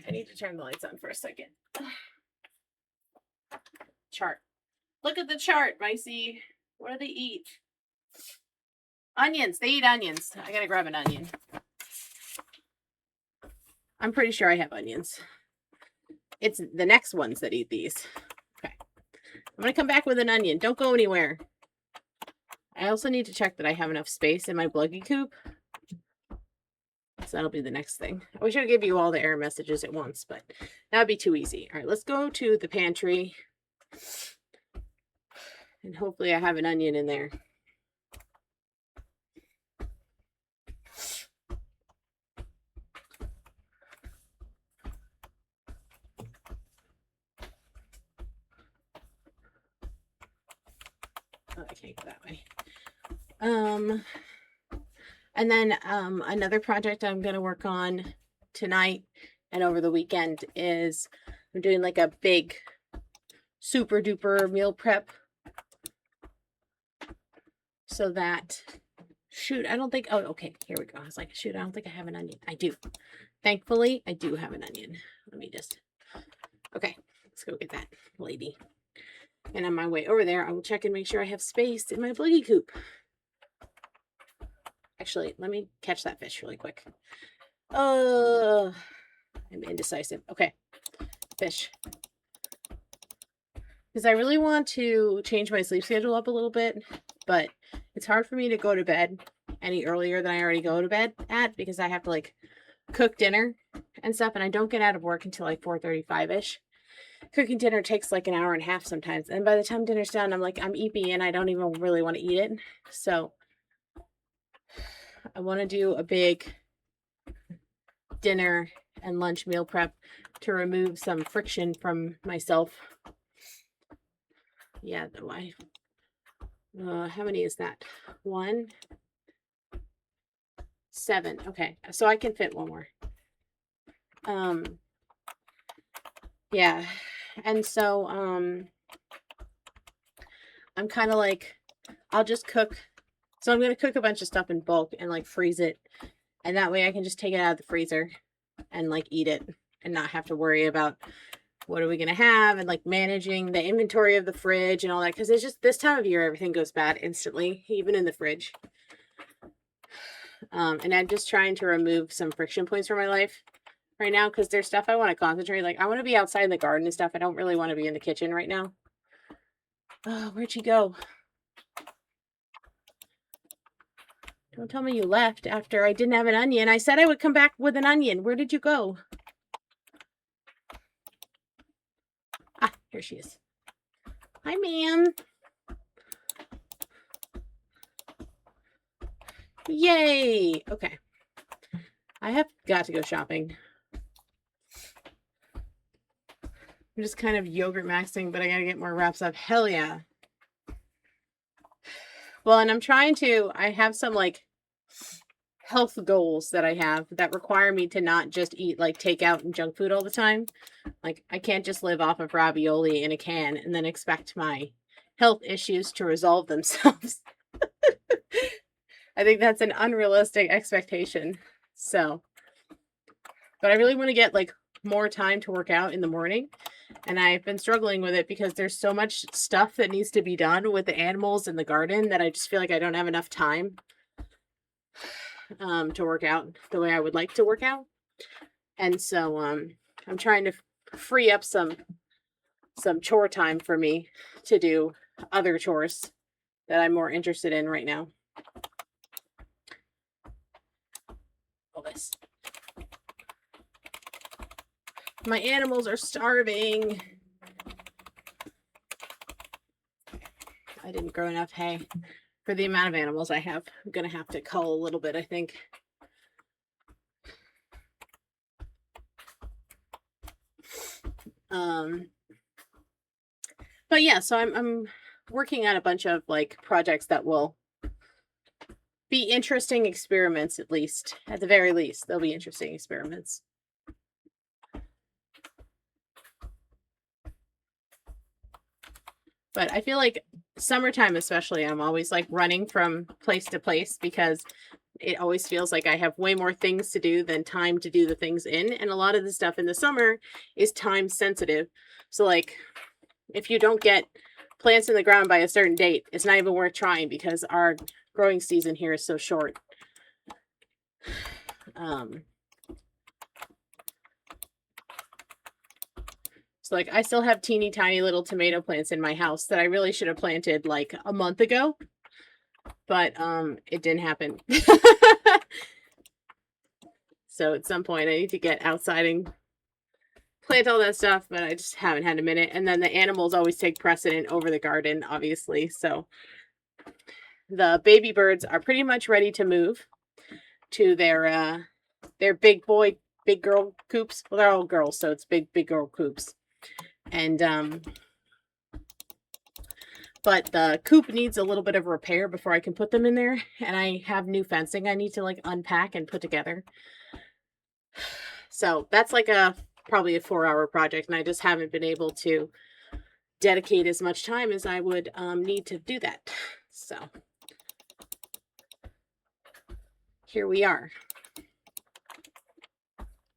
I need to turn the lights on for a second. Chart. Look at the chart, Micey. What do they eat? Onions. They eat onions. I gotta grab an onion. I'm pretty sure I have onions. It's the next ones that eat these. Okay. I'm gonna come back with an onion. Don't go anywhere. I also need to check that I have enough space in my Bluggy coop. So that'll be the next thing. I wish I could give you all the error messages at once, but that would be too easy. All right, let's go to the pantry. And hopefully I have an onion in there. Oh, I can't go that way. And then another project I'm going to work on tonight and over the weekend is I'm doing like a big super duper meal prep. So that, shoot, I don't think, oh, okay, here we go. I was like, shoot, I don't think I have an onion. I do. Thankfully, I do have an onion. Let me just, okay, let's go get that lady. And on my way over there, I will check and make sure I have space in my Bluggy coop. Actually, let me catch that fish really quick. I'm indecisive. Okay, fish. Because I really want to change my sleep schedule up a little bit, but it's hard for me to go to bed any earlier than I already go to bed at because I have to like cook dinner and stuff, and I don't get out of work until like 4:35-ish. Cooking dinner takes like an hour and a half sometimes, and by the time dinner's done, I'm like, I'm eepy and I don't even really want to eat it. So I want to do a big dinner and lunch meal prep to remove some friction from myself. Yeah, why? How many is that? 1, 7. Okay, so I can fit one more. Yeah, and so I'm kind of like, I'll just cook. So I'm gonna cook a bunch of stuff in bulk and like freeze it, and that way I can just take it out of the freezer and like eat it and not have to worry about what are we gonna have and like managing the inventory of the fridge and all that, because it's just this time of year everything goes bad instantly, even in the fridge. And I'm just trying to remove some friction points from my life right now because there's stuff I want to concentrate. Like I want to be outside in the garden and stuff. I don't really want to be in the kitchen right now. Oh, where'd she go? Don't tell me you left after I didn't have an onion. I said I would come back with an onion. Where did you go? Ah, here she is. Hi, ma'am. Yay. Okay. I have got to go shopping. I'm just kind of yogurt maxing, but I gotta get more wraps up. Hell yeah. Well, and I'm trying to, I have some like health goals that I have that require me to not just eat like takeout and junk food all the time. Like I can't just live off of ravioli in a can and then expect my health issues to resolve themselves. I think that's an unrealistic expectation. So, but I really want to get like more time to work out in the morning. And I've been struggling with it because there's so much stuff that needs to be done with the animals in the garden that I just feel like I don't have enough time. to work out the way I would like to work out. And so I'm trying to free up some chore time for me to do other chores that I'm more interested in right now. All this. My animals are starving. I didn't grow enough hay for the amount of animals I have. I'm going to have to cull a little bit, I think. But yeah, so I'm working on a bunch of like projects that will be interesting experiments, at least. At the very least, they'll be interesting experiments. But I feel like summertime especially, I'm always like running from place to place because it always feels like I have way more things to do than time to do the things in. And a lot of the stuff in the summer is time sensitive. So like if you don't get plants in the ground by a certain date, it's not even worth trying because our growing season here is so short. So like I still have teeny tiny little tomato plants in my house that I really should have planted like a month ago, but it didn't happen. So at some point I need to get outside and plant all that stuff, but I just haven't had a minute. And then the animals always take precedent over the garden, obviously. So the baby birds are pretty much ready to move to their big boy, big girl coops. Well, they're all girls, so it's big girl coops. And but the coop needs a little bit of repair before I can put them in there. And I have new fencing I need to like unpack and put together. So that's like probably a 4-hour project, and I just haven't been able to dedicate as much time as I would need to do that. So here we are.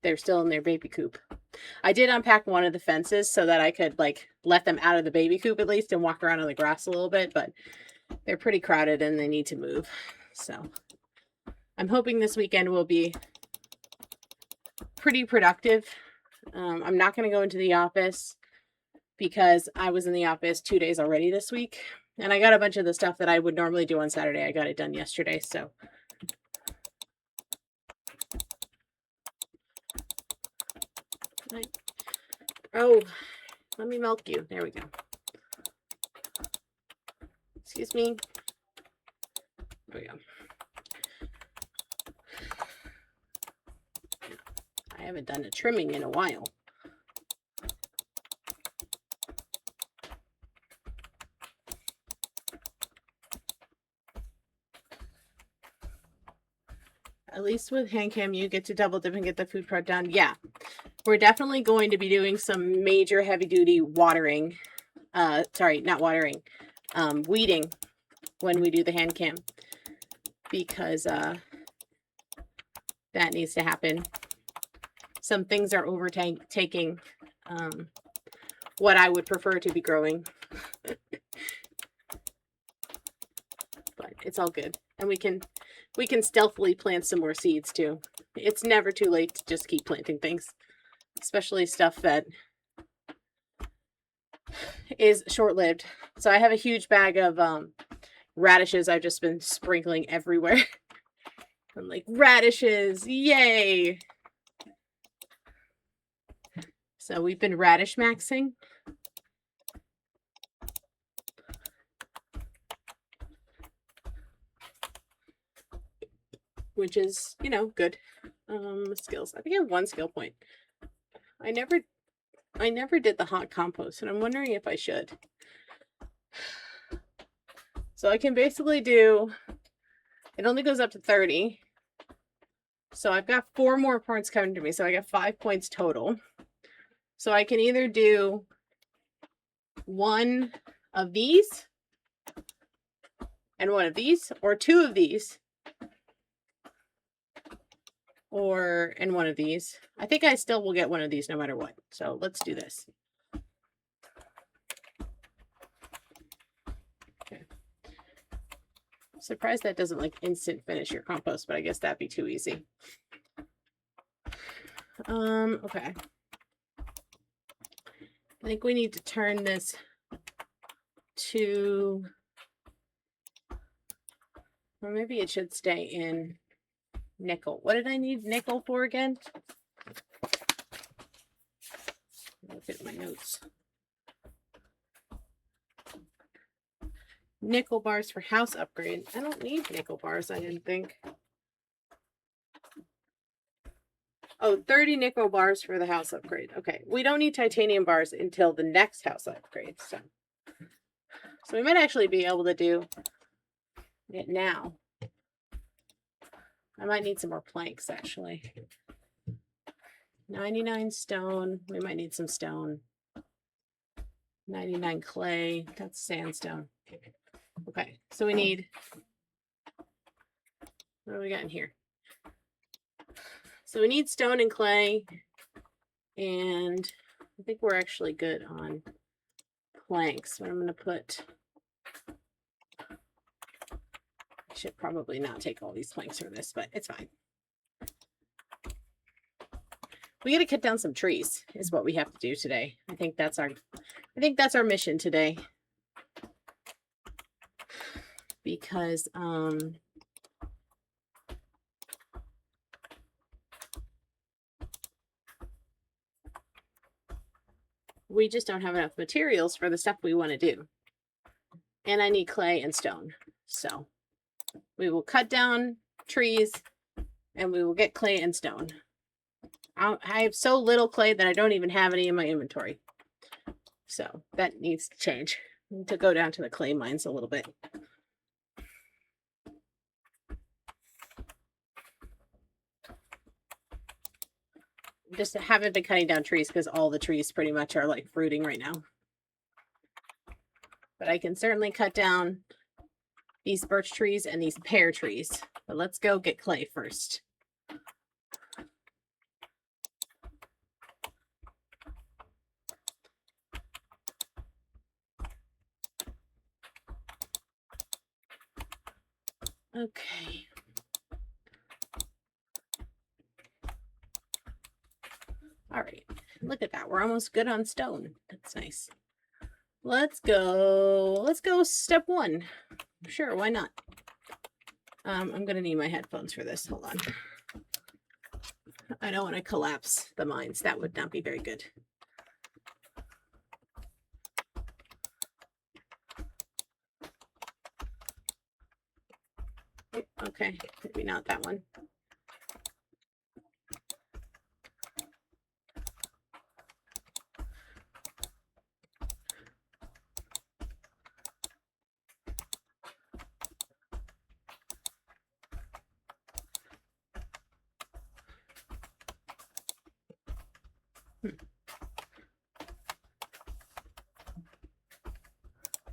They're still in their baby coop. I did unpack one of the fences so that I could like let them out of the baby coop at least and walk around on the grass a little bit, but they're pretty crowded and they need to move. So I'm hoping this weekend will be pretty productive. I'm not going to go into the office because I was in the office 2 days already this week, and I got a bunch of the stuff that I would normally do on Saturday. I got it done yesterday, so. Oh, let me milk you. There we go. Excuse me. There we go. I haven't done a trimming in a while. At least with hand cam, you get to double dip and get the food prep done. Yeah, we're definitely going to be doing some major heavy duty watering. Sorry, not watering, weeding when we do the hand cam, because that needs to happen. Some things are overtaking what I would prefer to be growing. But it's all good. And we can stealthily plant some more seeds too. It's never too late to just keep planting things, especially stuff that is short-lived. So I have a huge bag of radishes I've just been sprinkling everywhere. I'm like, radishes, yay! So we've been radish maxing. Which is, you know, good. Skills. I think I have 1 skill point. I never did the hot compost, and I'm wondering if I should. So I can basically do, it only goes up to 30. So I've got 4 more points coming to me. So I got 5 points total. So I can either do 1 of these and 1 of these, or 2 of these, and 1 of these. I think I still will get 1 of these no matter what. So let's do this. Okay. Surprised that doesn't like instant finish your compost, but I guess that'd be too easy. Okay. I think we need to turn this to, or maybe it should stay in nickel. What did I need nickel for again? Look at my notes. Nickel bars for house upgrade. I don't need nickel bars, I didn't think. Oh, 30 nickel bars for the house upgrade. Okay, we don't need titanium bars until the next house upgrade. So we might actually be able to do it now. I might need some more planks, actually. 99 stone. We might need some stone. 99 clay. That's sandstone. Okay, so we need... What do we got in here? So we need stone and clay. And I think we're actually good on planks. But I'm going to put... I should probably not take all these planks for this, but it's fine. We got to cut down some trees is what we have to do today. I think that's our mission today. Because we just don't have enough materials for the stuff we want to do. And I need clay and stone. So we will cut down trees and we will get clay and stone. I have so little clay that I don't even have any in my inventory. So that needs to change. I need to go down to the clay mines a little bit. Just haven't been cutting down trees because all the trees pretty much are like fruiting right now. But I can certainly cut down these birch trees and these pear trees. But let's go get clay first. Okay. All right. Look at that. We're almost good on stone. That's nice. Let's go step 1. Sure, why not? I'm going to need my headphones for this. Hold on. I don't want to collapse the mines. That would not be very good. Okay, maybe not that one.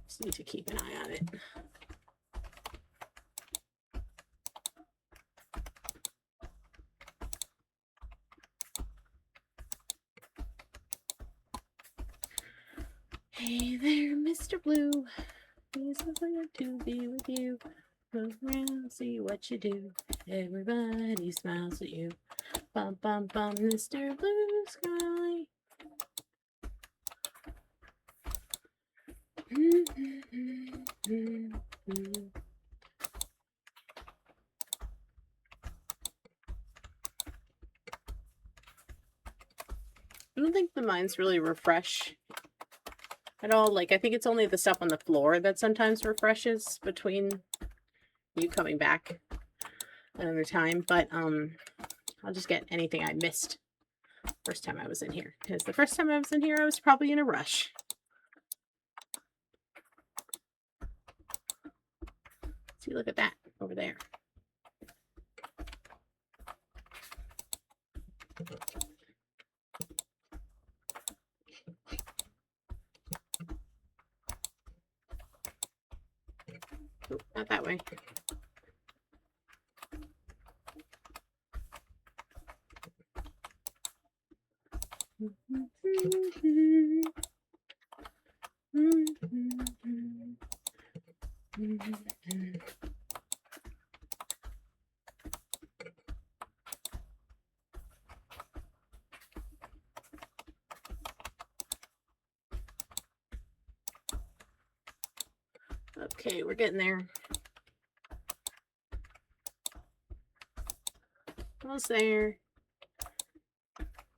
Just need to keep an eye on it. Hey there, Mr. Blue. He's so glad to be with you. Look around, see what you do. Everybody smiles at you. Bum, bum, bum, Mr. Blue Sky. I don't think the mines really refresh at all. Like, I think it's only the stuff on the floor that sometimes refreshes between you coming back another time. But I'll just get anything I missed first time I was in here. Because the first time I was in here, I was probably in a rush. See, look at that over there. Oh, not that way. Okay, we're getting there. Almost there.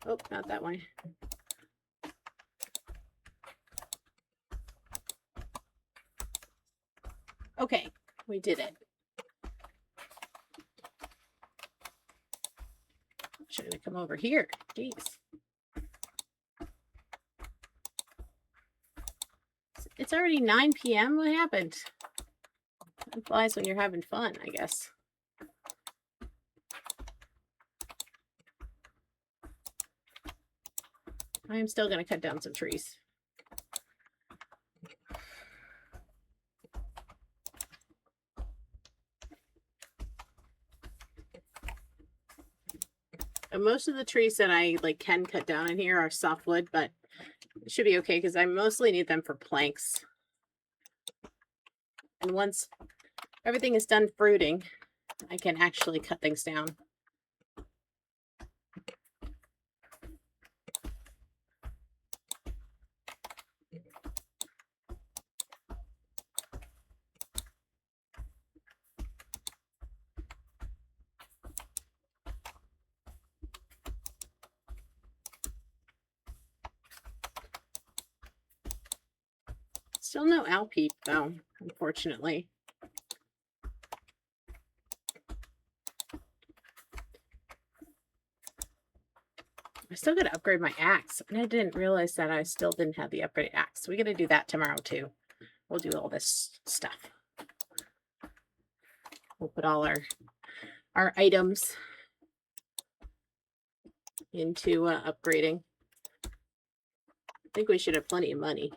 Oh, not that one. Okay, we did it. Should I come over here? Jeez. It's already 9 p.m. What happened? It flies when you're having fun, I guess. I am still going to cut down some trees. And most of the trees that I can cut down in here are softwood, but it should be okay because I mostly need them for planks. And once everything is done fruiting, I can actually cut things down. Still no owl peep, though, unfortunately. I still got to upgrade my axe, and I didn't realize that I still didn't have the upgraded axe. So we got to do that tomorrow, too. We'll do all this stuff. We'll put all our items into upgrading. I think we should have plenty of money.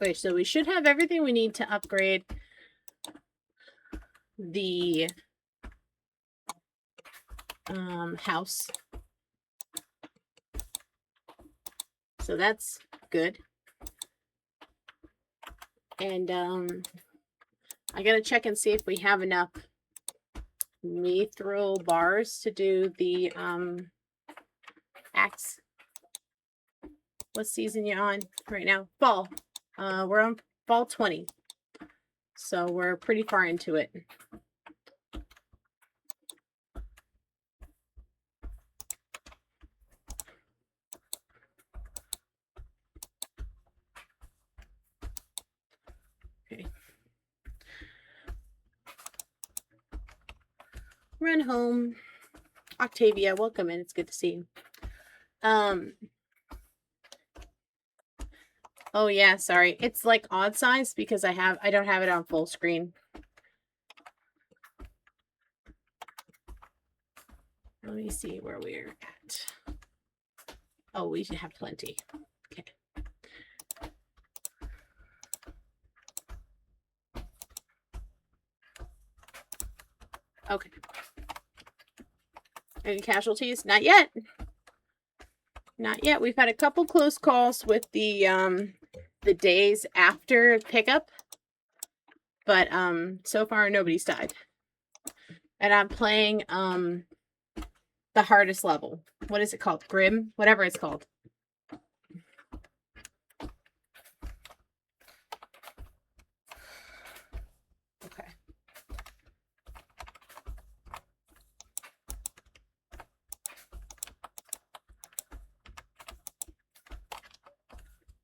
Okay, so we should have everything we need to upgrade the house. So that's good. And I gotta check and see if we have enough mithril bars to do the axe. What season you on right now? Fall. We're on fall 20. So we're pretty far into it. Okay. Run home. Octavia, welcome in. It's good to see you. Oh yeah, sorry. It's like odd size because I don't have it on full screen. Let me see where we're at. Oh, we should have plenty. Okay. Okay. Any casualties? Not yet. Not yet. We've had a couple close calls with the days after pickup, but so far nobody's died. And I'm playing the hardest level. What is it called? Grim? Whatever it's called. Okay.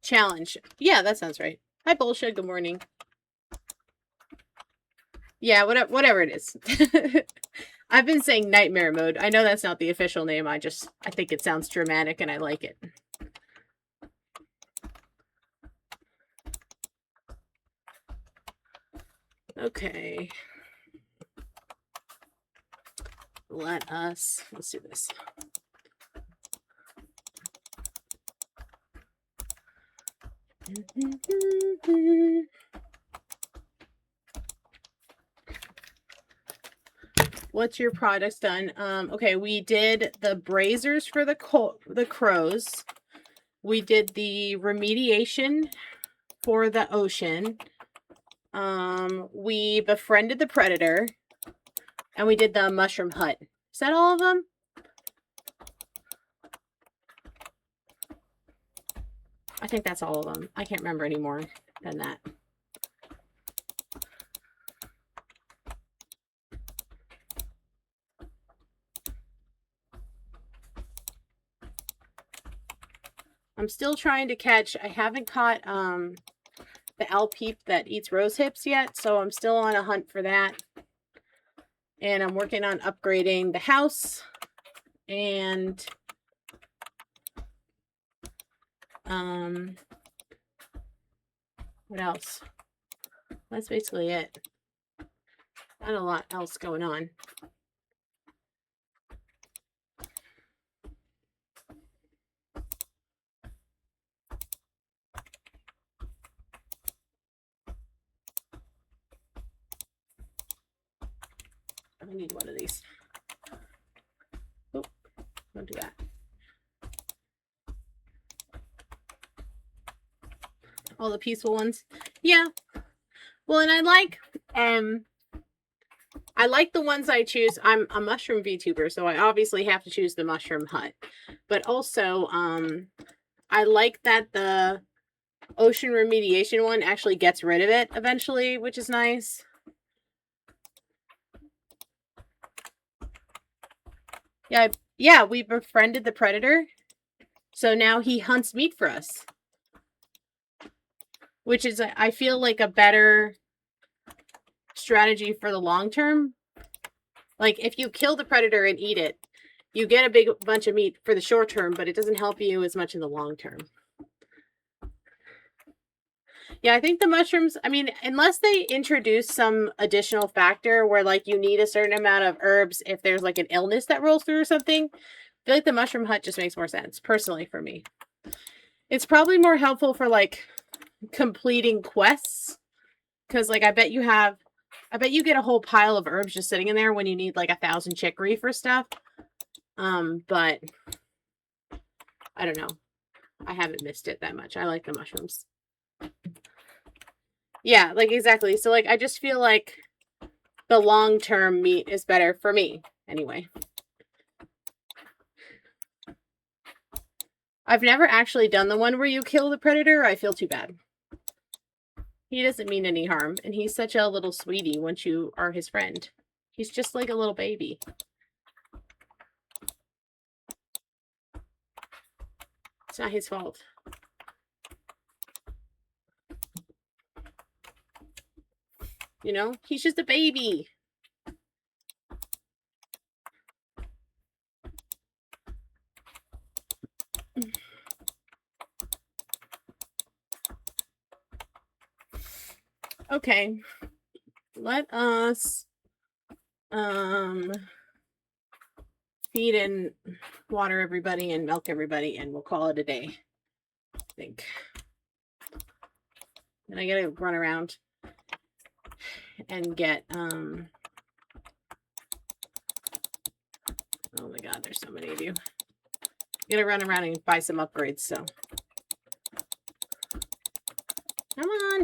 Challenge. Yeah, that sounds right. Hi, bullshit. Good morning. Yeah, whatever it is. I've been saying nightmare mode. I know that's not the official name. I think it sounds dramatic and I like it. Okay. Let's do this. What's your products done? Okay, we did the braziers for the crows. We did the remediation for the ocean. We befriended the predator, and we did the mushroom hut. Is that all of them? I think that's all of them. I can't remember any more than that. I'm still trying to catch, I haven't caught the owl peep that eats rose hips yet, so I'm still on a hunt for that. And I'm working on upgrading the house and what else? That's basically it. Not a lot else going on. I need one of these. Oh, don't do that. All the peaceful ones. Yeah. Well, and I like the ones I choose. I'm a mushroom VTuber, so I obviously have to choose the mushroom hut. But also, I like that the ocean remediation one actually gets rid of it eventually, which is nice. Yeah, we befriended the predator. So now he hunts meat for us. Which is, I feel like, a better strategy for the long term. Like, if you kill the predator and eat it, you get a big bunch of meat for the short term, but it doesn't help you as much in the long term. Yeah, I think the mushrooms, I mean, unless they introduce some additional factor where, like, you need a certain amount of herbs if there's, like, an illness that rolls through or something, I feel like the mushroom hut just makes more sense, personally, for me. It's probably more helpful for, like, completing quests, because, like, I bet you get a whole pile of herbs just sitting in there when you need, like, 1,000 chicory for stuff. But I don't know. I haven't missed it that much. I like the mushrooms. Yeah, like, exactly. So, like, I just feel like the long-term meat is better for me, anyway. I've never actually done the one where you kill the predator. I feel too bad. He doesn't mean any harm, and he's such a little sweetie once you are his friend. He's just like a little baby. It's not his fault. You know, he's just a baby. Okay. Let us feed and water everybody and milk everybody, and we'll call it a day, I think. And I gotta run around and get oh my god, there's so many of you. Gotta run around and buy some upgrades, so come on.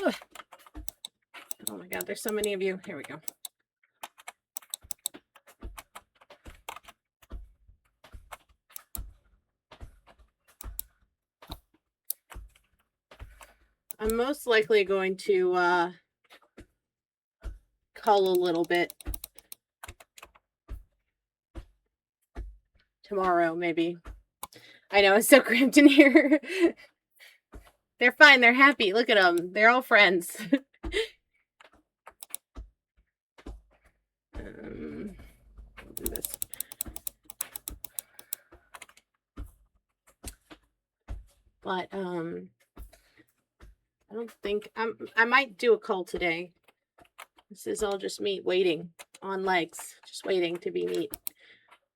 Ugh. Oh my god, there's so many of you. Here we go. I'm most likely going to cull a little bit tomorrow, maybe. I know, it's so cramped in here. They're fine. They're happy. Look at them. They're all friends. I'll do this. But I don't think I might do a cull today. This is all just meat waiting on legs, just waiting to be meat.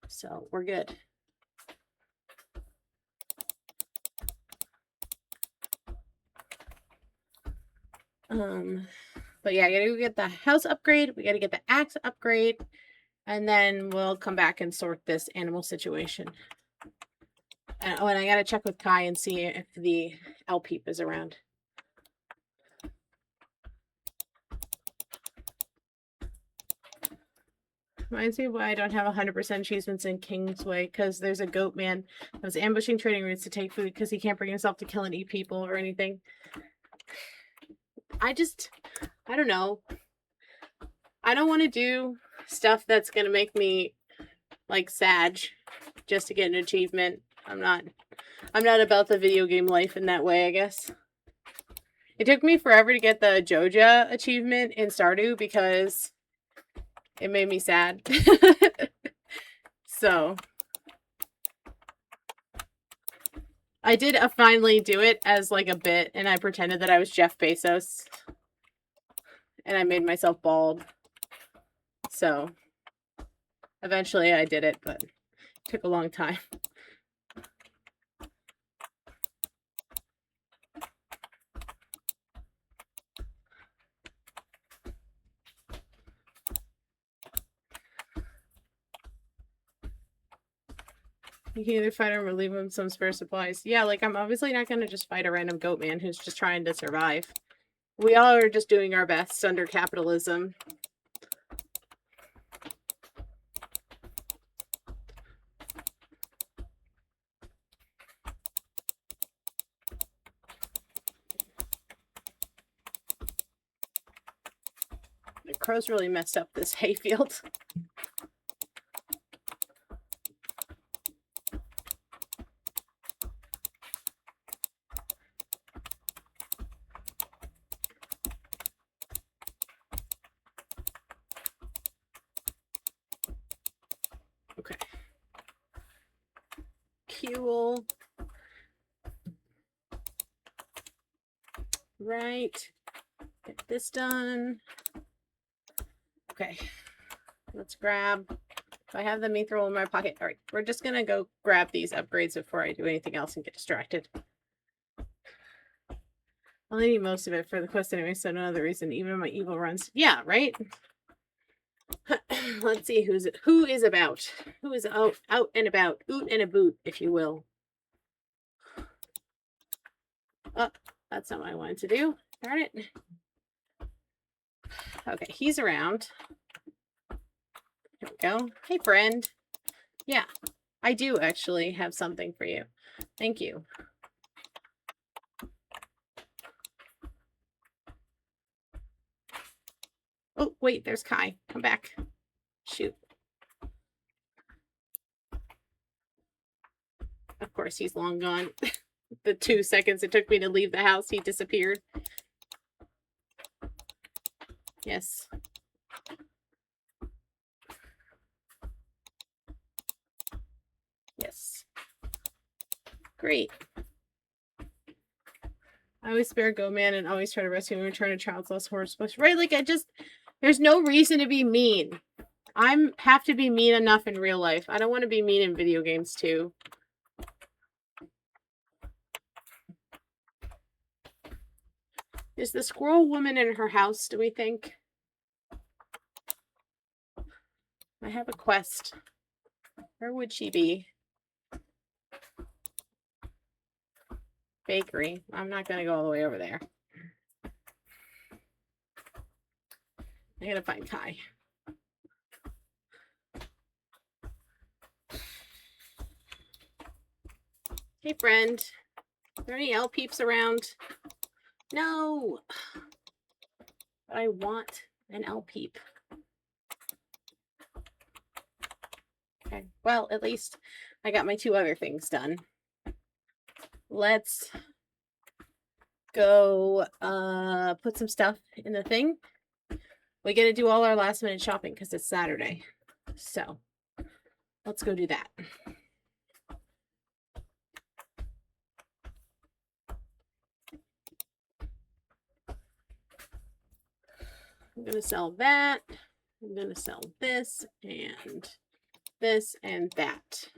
So we're good. But yeah, I gotta go get the house upgrade. We gotta get the axe upgrade, and then we'll come back and sort this animal situation. Oh, and I gotta check with Kai and see if the owl peep is around. Reminds me why I don't have 100% achievements in Kingsway, because there's a goat man that was ambushing trading routes to take food because he can't bring himself to kill and eat people or anything. I don't know. I don't want to do stuff that's going to make me like sad just to get an achievement. I'm not about the video game life in that way, I guess. It took me forever to get the Joja achievement in Stardew because it made me sad. So I did finally do it as like a bit, and I pretended that I was Jeff Bezos. And I made myself bald. So eventually I did it, but it took a long time. You can either fight him or leave him some spare supplies. Yeah, like I'm obviously not going to just fight a random goat man who's just trying to survive. We all are just doing our best under capitalism. The crows really messed up this hayfield. Okay. Cool. Right. Get this done. Okay. Let's grab. If I have the mithril in my pocket. All right. We're just going to go grab these upgrades before I do anything else and get distracted. I'll need most of it for the quest anyway, so no other reason. Even my evil runs. Yeah, right? Let's see who is about. Who is out and about. Oot and a boot, if you will. Oh, that's not what I wanted to do. Darn it. Okay, he's around. Here we go. Hey, friend. Yeah, I do actually have something for you. Thank you. Oh, wait, there's Kai. Come back. Shoot. Of course, he's long gone. The 2 seconds it took me to leave the house, he disappeared. Yes. Yes. Great. I always spare Go Man and always try to rescue him and return a child's lost horse. Right? Like, there's no reason to be mean. I have to be mean enough in real life. I don't want to be mean in video games, too. Is the squirrel woman in her house, do we think? I have a quest. Where would she be? Bakery. I'm not going to go all the way over there. I gotta find Kai. Hey, friend. Are there any L peeps around? No. But I want an L peep. Okay. Well, at least I got my 2 other things done. Let's go put some stuff in the thing. We get to do all our last minute shopping because it's Saturday. So let's go do that. I'm going to sell that. I'm going to sell this and that.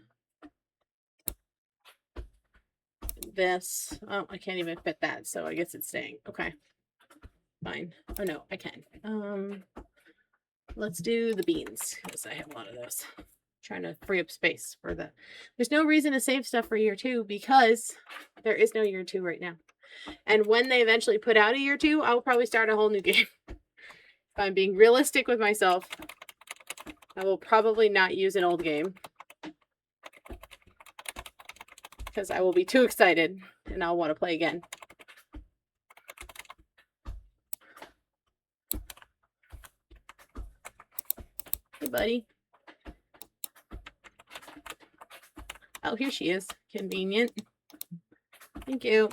This. Oh, I can't even fit that, so I guess it's staying. Okay. Fine. Oh no, I can. Let's do the beans because I have a lot of those. I'm trying to free up space for the. There's no reason to save stuff for year 2 because there is no year 2 right now. And when they eventually put out a year 2, I will probably start a whole new game. If I'm being realistic with myself. I will probably not use an old game because I will be too excited and I'll want to play again. Hey, buddy. Oh, here she is. Convenient. Thank you.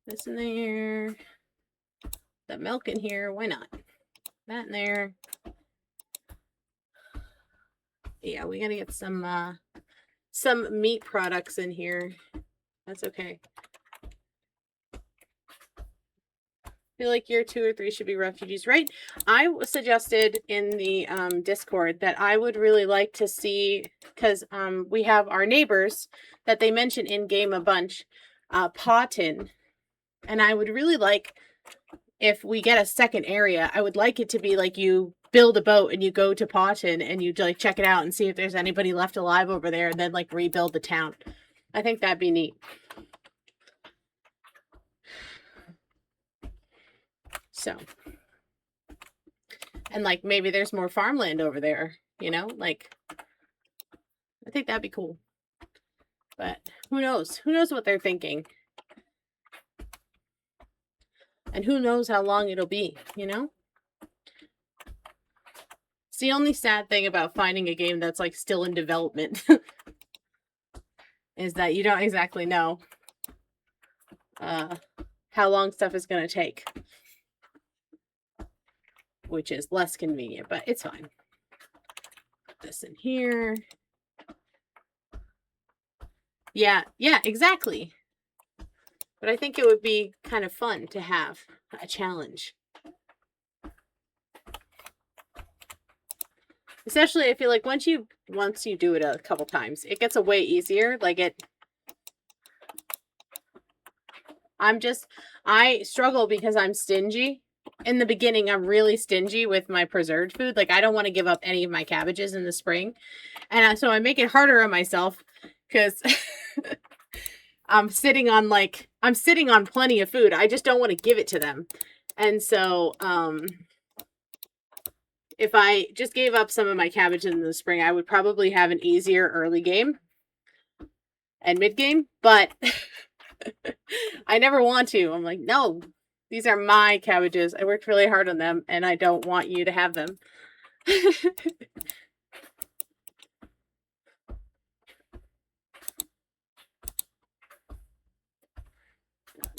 This in there. The milk in here. Why not? That in there. Yeah, we gotta get some meat products in here. That's okay. I feel like year 2 or 3 should be refugees, right? I suggested in the Discord that I would really like to see, because we have our neighbors that they mention in game a bunch, Pawton, and I would really like, if we get a second area, I would like it to be like you build a boat and you go to Pawton and you like check it out and see if there's anybody left alive over there, and then like rebuild the town. I think that'd be neat. So, and like maybe there's more farmland over there, you know, like I think that'd be cool. But who knows? Who knows what they're thinking? And who knows how long it'll be, you know? It's the only sad thing about finding a game that's like still in development is that you don't exactly know how long stuff is going to take. Which is less convenient, but it's fine. Put this in here. Yeah, exactly. But I think it would be kind of fun to have a challenge. Especially I feel like once you do it a couple times, it gets a way easier. Like I struggle because I'm stingy. In the beginning, I'm really stingy with my preserved food. Like, I don't want to give up any of my cabbages in the spring. And so I make it harder on myself because I'm sitting on plenty of food. I just don't want to give it to them. And so, if I just gave up some of my cabbages in the spring, I would probably have an easier early game and mid game, but I never want to. I'm like, no. These are my cabbages. I worked really hard on them, and I don't want you to have them.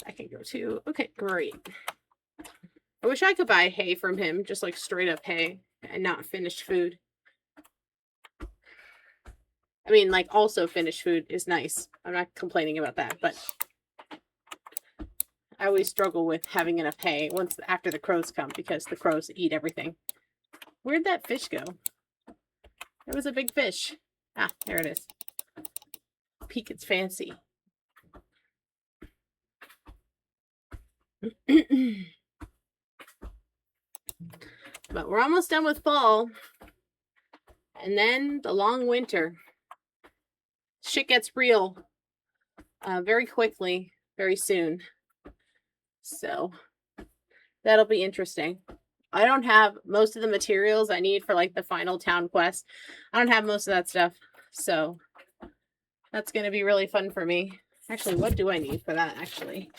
I can go too. Okay, great. I wish I could buy hay from him, just like straight up hay, and not finished food. I mean, like, also finished food is nice. I'm not complaining about that, but I always struggle with having enough hay after the crows come, because the crows eat everything. Where'd that fish go? There was a big fish. Ah, there it is. Peek its fancy. But we're almost done with fall. And then the long winter. Shit gets real very quickly, very soon. So that'll be interesting. I don't have most of the materials I need for like the final town quest. I don't have most of that stuff. So that's going to be really fun for me. Actually, what do I need for that, actually?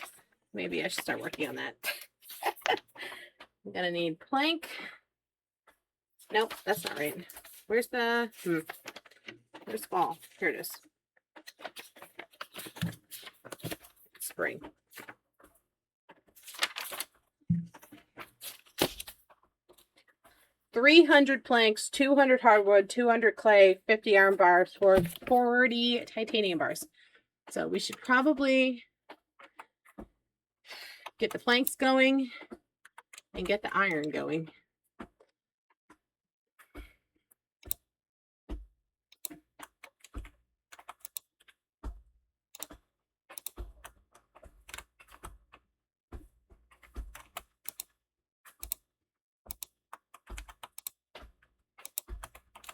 Maybe I should start working on that. I'm going to need plank. Nope, that's not right. Where's the... Where's fall? Here it is. Spring. $300 planks, 200 hardwood, 200 clay, 50 iron bars, 40 titanium bars. So we should probably get the planks going and get the iron going.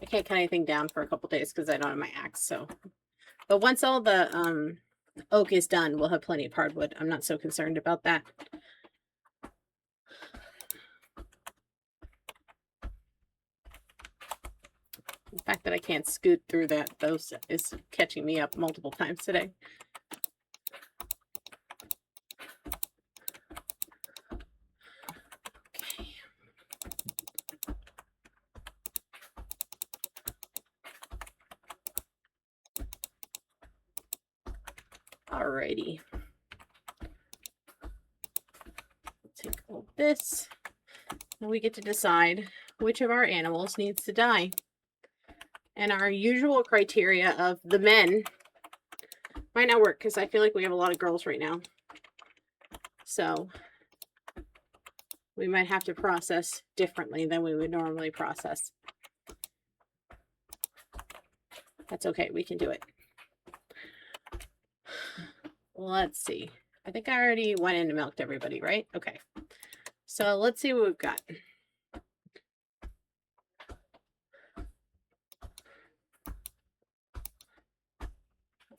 I can't cut anything down for a couple days because I don't have my axe. So, but once all the oak is done, we'll have plenty of hardwood. I'm not so concerned about that. The fact that I can't scoot through those is catching me up multiple times today. Okay. Alrighty. Take all this. And we get to decide which of our animals needs to die. And our usual criteria of the men might not work because I feel like we have a lot of girls right now. So we might have to process differently than we would normally process. That's okay. We can do it. Let's see. I think I already went in and milked everybody, right? Okay. So let's see what we've got.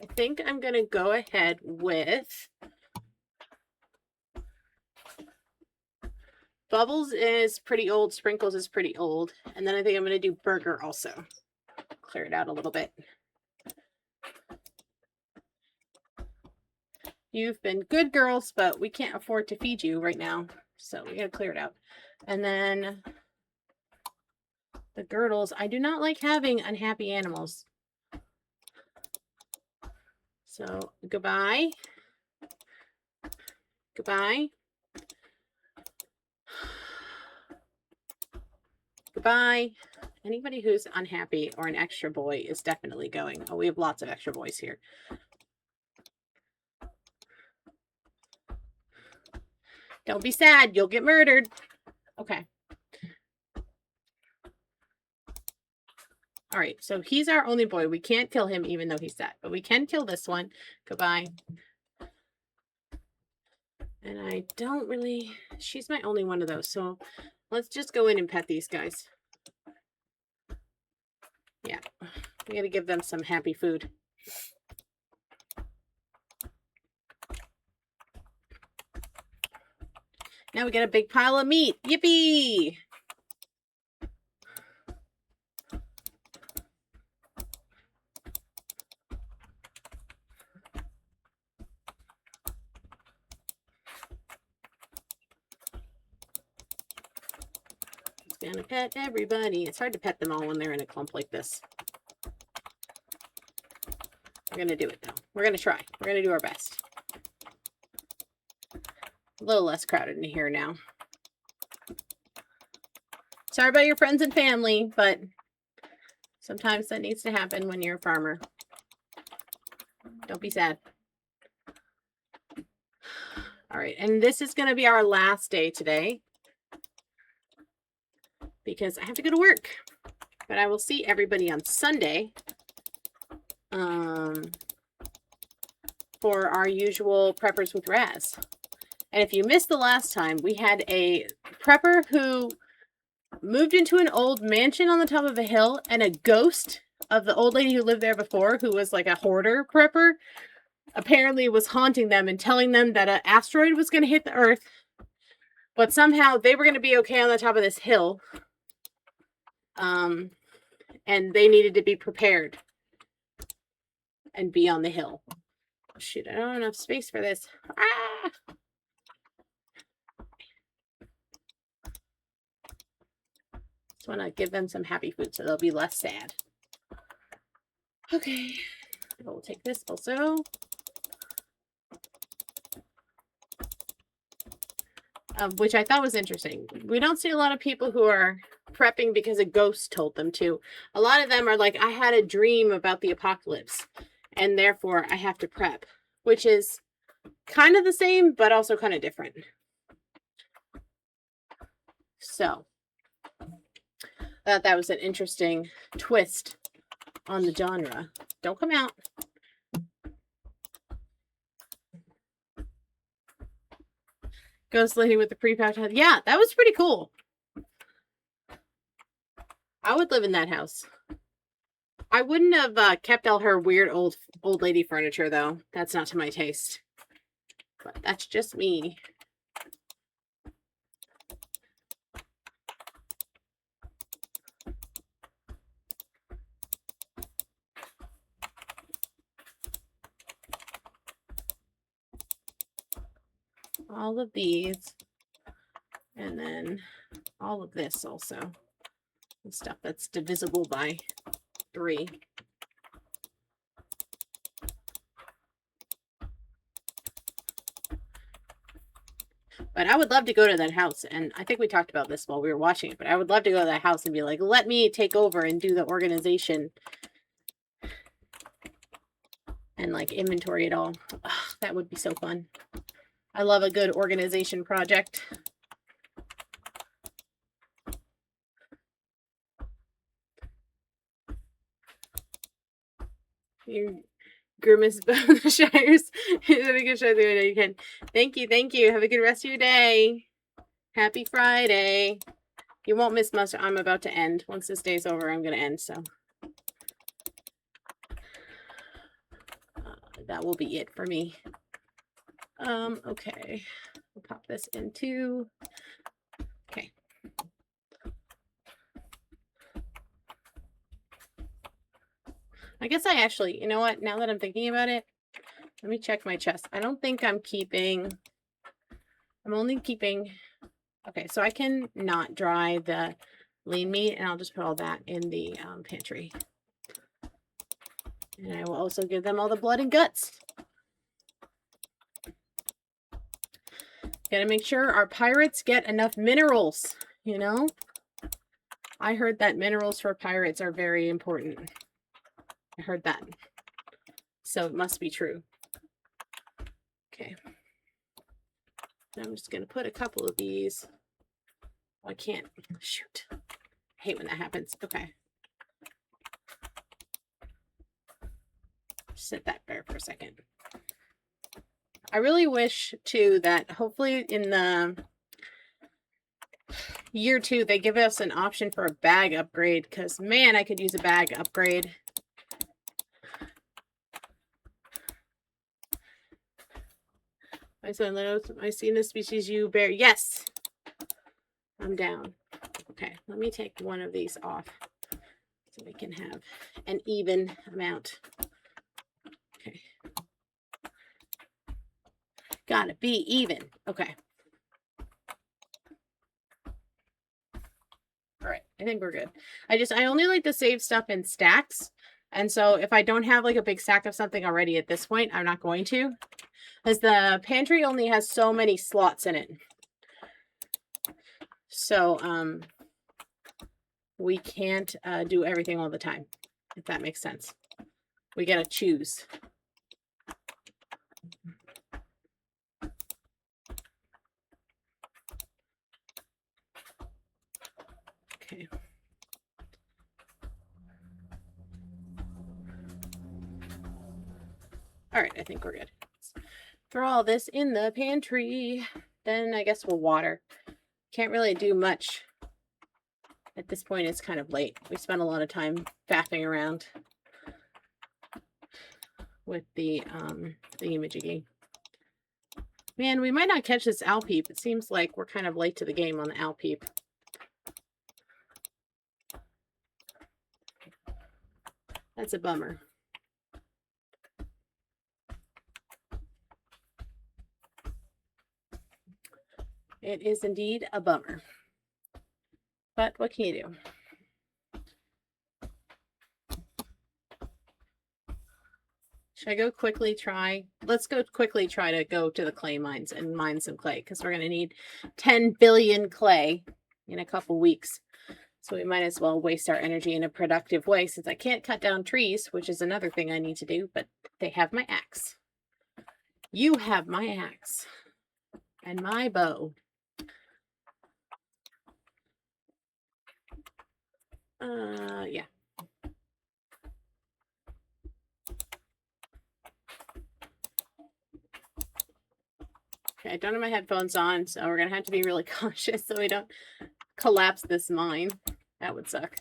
I think I'm going to go ahead with Bubbles is pretty old. Sprinkles is pretty old. And then I think I'm going to do Burger also. Clear it out a little bit. You've been good girls, but we can't afford to feed you right now. So we got to clear it out. And then the girdles. I do not like having unhappy animals. So goodbye. Goodbye. Goodbye. Anybody who's unhappy or an extra boy is definitely going. Oh, we have lots of extra boys here. Don't be sad. You'll get murdered. Okay. All right. So he's our only boy. We can't kill him even though he's dead. But we can kill this one. Goodbye. And I don't really... She's my only one of those. So let's just go in and pet these guys. Yeah. We got to give them some happy food. Now we got a big pile of meat. Yippee! It's gonna pet everybody. It's hard to pet them all when they're in a clump like this. We're gonna do it though. We're gonna try. We're gonna do our best. A little less crowded in here now. Sorry about your friends and family, but sometimes that needs to happen when you're a farmer. Don't be sad. All right, and this is going to be our last day today because I have to go to work. But I will see everybody on Sunday for our usual Preppers with Raz. And if you missed the last time, we had a prepper who moved into an old mansion on the top of a hill, and a ghost of the old lady who lived there before, who was like a hoarder prepper, apparently was haunting them and telling them that an asteroid was going to hit the Earth, but somehow they were going to be okay on the top of this hill, and they needed to be prepared and be on the hill. Shoot, I don't have enough space for this. Ah! Just want to give them some happy food so they'll be less sad. Okay, we'll take this also. Which I thought was interesting. We don't see a lot of people who are prepping because a ghost told them to. A lot of them are like, I had a dream about the apocalypse, and therefore I have to prep, which is kind of the same, but also kind of different. So, I thought that was an interesting twist on the genre. Don't come out. Ghost lady with the pre-packed head. Yeah, that was pretty cool. I would live in that house. I wouldn't have kept all her weird old lady furniture, though. That's not to my taste. But that's just me. all of these, and then all of this also. And stuff that's divisible by 3. But I would love to go to that house, and I think we talked about this while we were watching it, but I would love to go to that house and be like, let me take over and do the organization and like inventory it all. Ugh, that would be so fun. I love a good organization project. You grimace the Shires. You can. Thank you, thank you. Have a good rest of your day. Happy Friday. You won't miss much. I'm about to end. Once this day's over, I'm going to end, so. That will be it for me. Okay. We'll pop this into. Okay. I guess I actually, you know what? Now that I'm thinking about it, let me check my chest. I don't think I'm keeping. I'm only keeping. Okay, so I can not dry the lean meat, and I'll just put all that in the pantry. And I will also give them all the blood and guts. Gotta make sure our pirates get enough minerals, you know? I heard that minerals for pirates are very important. I heard that. So it must be true. Okay. I'm just gonna put a couple of these. Oh, I can't. Shoot. I hate when that happens. Okay. Sit that there for a second. I really wish too that hopefully in the year 2 they give us an option for a bag upgrade, because man, I could use a bag upgrade. My son knows I seen the species you bear. Yes, I'm down. Okay, let me take one of these off so we can have an even amount. Okay. Gotta be even. Okay. All right, I think we're good. I only like to save stuff in stacks. And so if I don't have like a big stack of something already at this point, I'm not going to. Because the pantry only has so many slots in it. So we can't do everything all the time, if that makes sense. We gotta choose. Okay. All right, I think we're good. Throw all this in the pantry. Then I guess we'll water. Can't really do much. At this point, it's kind of late. We spent a lot of time faffing around with the thingamajiggy. Man, we might not catch this owl peep. It seems like we're kind of late to the game on the owl peep. That's a bummer. It is indeed a bummer. But what can you do? Should I go quickly try? Let's go quickly try to go to the clay mines and mine some clay, because we're going to need 10 billion clay in a couple weeks. So we might as well waste our energy in a productive way, since I can't cut down trees, which is another thing I need to do, but they have my axe. You have my axe and my bow. Yeah. Okay, I don't have my headphones on, so we're gonna have to be really cautious so we don't collapse this mine. That would suck.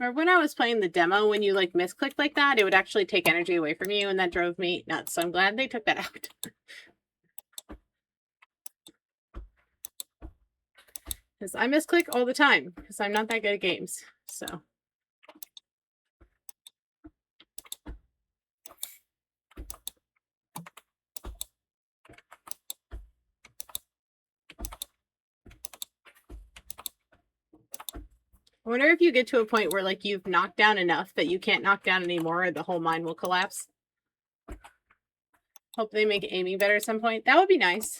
Or when I was playing the demo, when you like misclicked like that, it would actually take energy away from you, and that drove me nuts. So I'm glad they took that out. Because I misclick all the time, because I'm not that good at games. So. I wonder if you get to a point where like you've knocked down enough that you can't knock down anymore, or the whole mine will collapse. Hope they make aiming better at some point. That would be nice.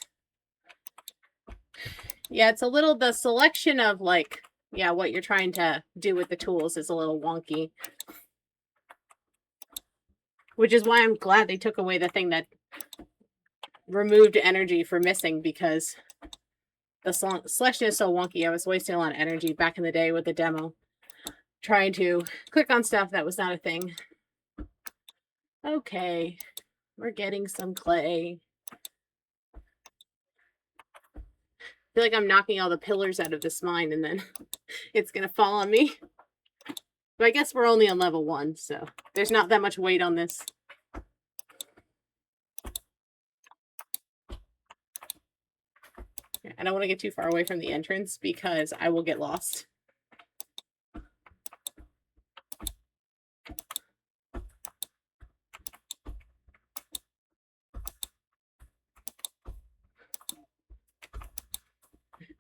Yeah, it's a little, the selection of like, yeah, what you're trying to do with the tools is a little wonky. Which is why I'm glad they took away the thing that removed energy for missing, because the selection is so wonky. I was wasting a lot of energy back in the day with the demo, trying to click on stuff that was not a thing. Okay, we're getting some clay. I feel like I'm knocking all the pillars out of this mine, and then it's gonna fall on me. But I guess we're only on level 1, so there's not that much weight on this. I don't want to get too far away from the entrance because I will get lost.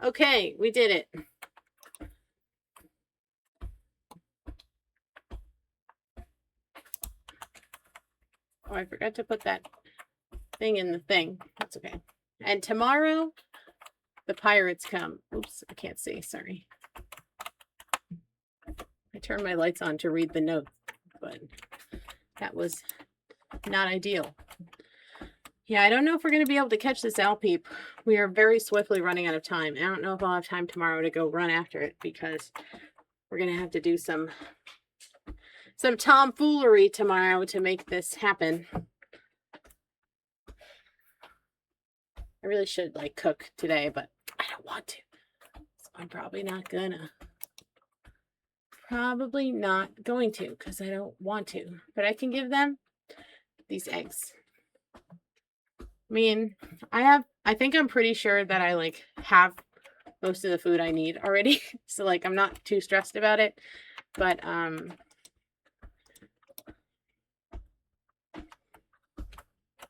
Okay, we did it. Oh, I forgot to put that thing in the thing. That's okay. And tomorrow, the pirates come. Oops, I can't see. Sorry. I turned my lights on to read the note, but that was not ideal. Yeah, I don't know if we're going to be able to catch this owl peep. We are very swiftly running out of time. I don't know if I'll have time tomorrow to go run after it, because we're going to have to do some tomfoolery tomorrow to make this happen. I really should like cook today, but I don't want to. So I'm probably not gonna. Probably not going to, because I don't want to. But I can give them these eggs. I mean, I think I'm pretty sure that I like have most of the food I need already. So like I'm not too stressed about it. But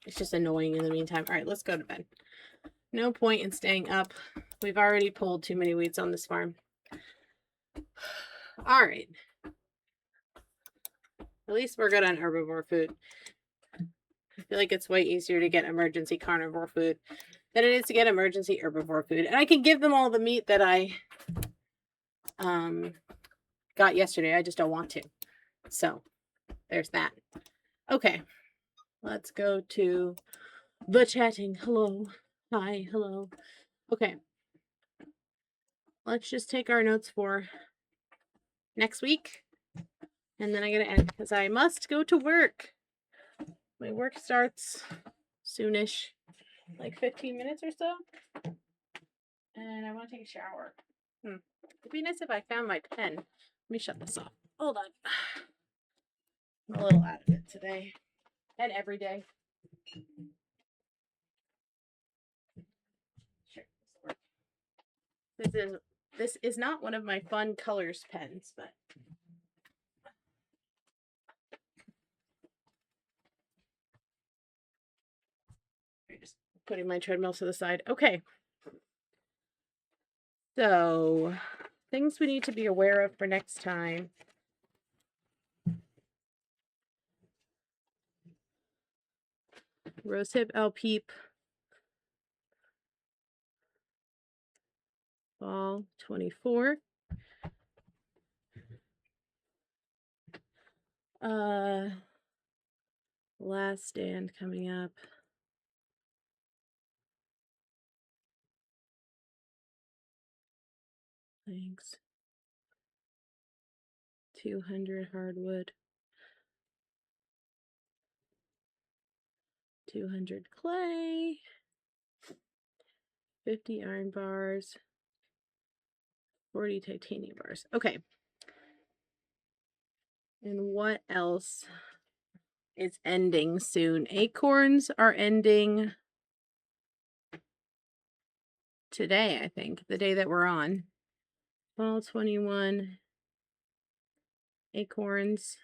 it's just annoying in the meantime. All right, let's go to bed. No point in staying up. We've already pulled too many weeds on this farm. All right. At least we're good on herbivore food. I feel like it's way easier to get emergency carnivore food than it is to get emergency herbivore food. And I can give them all the meat that I got yesterday. I just don't want to. So there's that. Okay. Let's go to the chatting. Hello. Hi. Hello. Okay. Let's just take our notes for next week. And then I gotta end because I must go to work. My work starts soonish, like 15 minutes or so. And I want to take a shower. It'd be nice if I found my pen. Let me shut this off. Hold on. I'm a little out of it today. And every day. Sure, this is not one of my fun colors pens, but I'm just putting my treadmill to the side. Okay. So, things we need to be aware of for next time. Rosehip L Peep. Fall 24. Last stand coming up. Thanks. 200 hardwood. 200 clay. 50 iron bars. 40 titanium bars. Okay. And what else is ending soon? Acorns are ending today, I think, the day that we're on. Fall 21. Acorns.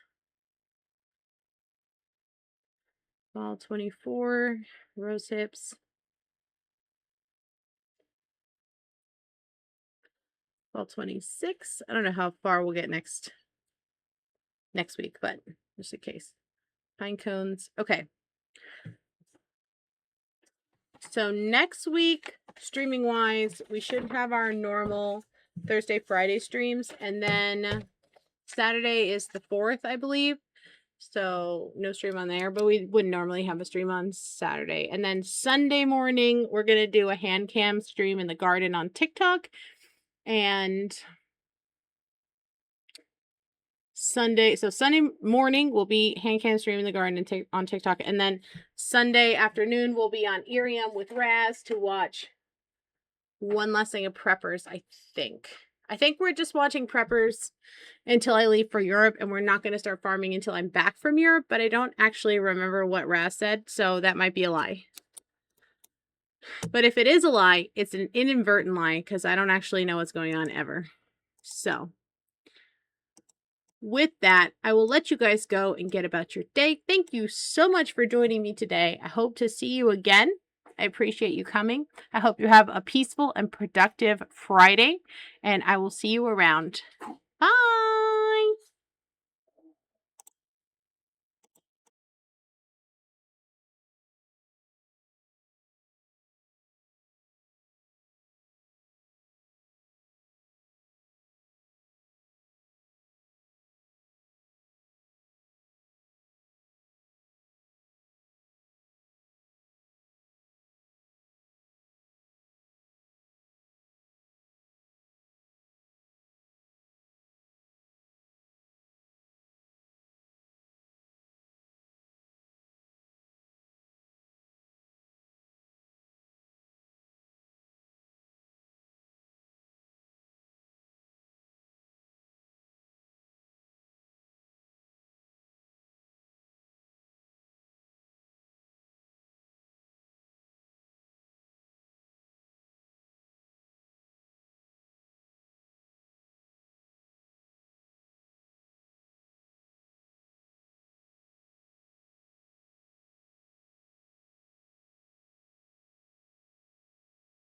Fall 24. Rose hips. Fall 26. I don't know how far we'll get next week, but just in case. Pine cones. Okay. So next week, streaming wise, we should have our normal Thursday, Friday streams. And then Saturday is the 4th, I believe. So no stream on there, but we wouldn't normally have a stream on Saturday. And then Sunday morning, we're going to do a hand cam stream in the garden on TikTok. And Sunday morning will be hand cam stream in the garden and on TikTok. And then Sunday afternoon will be on Irium with Raz to watch one last thing of Preppers, I think. I think we're just watching Preppers until I leave for Europe, and we're not going to start farming until I'm back from Europe, but I don't actually remember what Raz said, so that might be a lie. But if it is a lie, it's an inadvertent lie, because I don't actually know what's going on ever. So with that, I will let you guys go and get about your day. Thank you so much for joining me today. I hope to see you again. I appreciate you coming. I hope you have a peaceful and productive Friday, and I will see you around. Bye!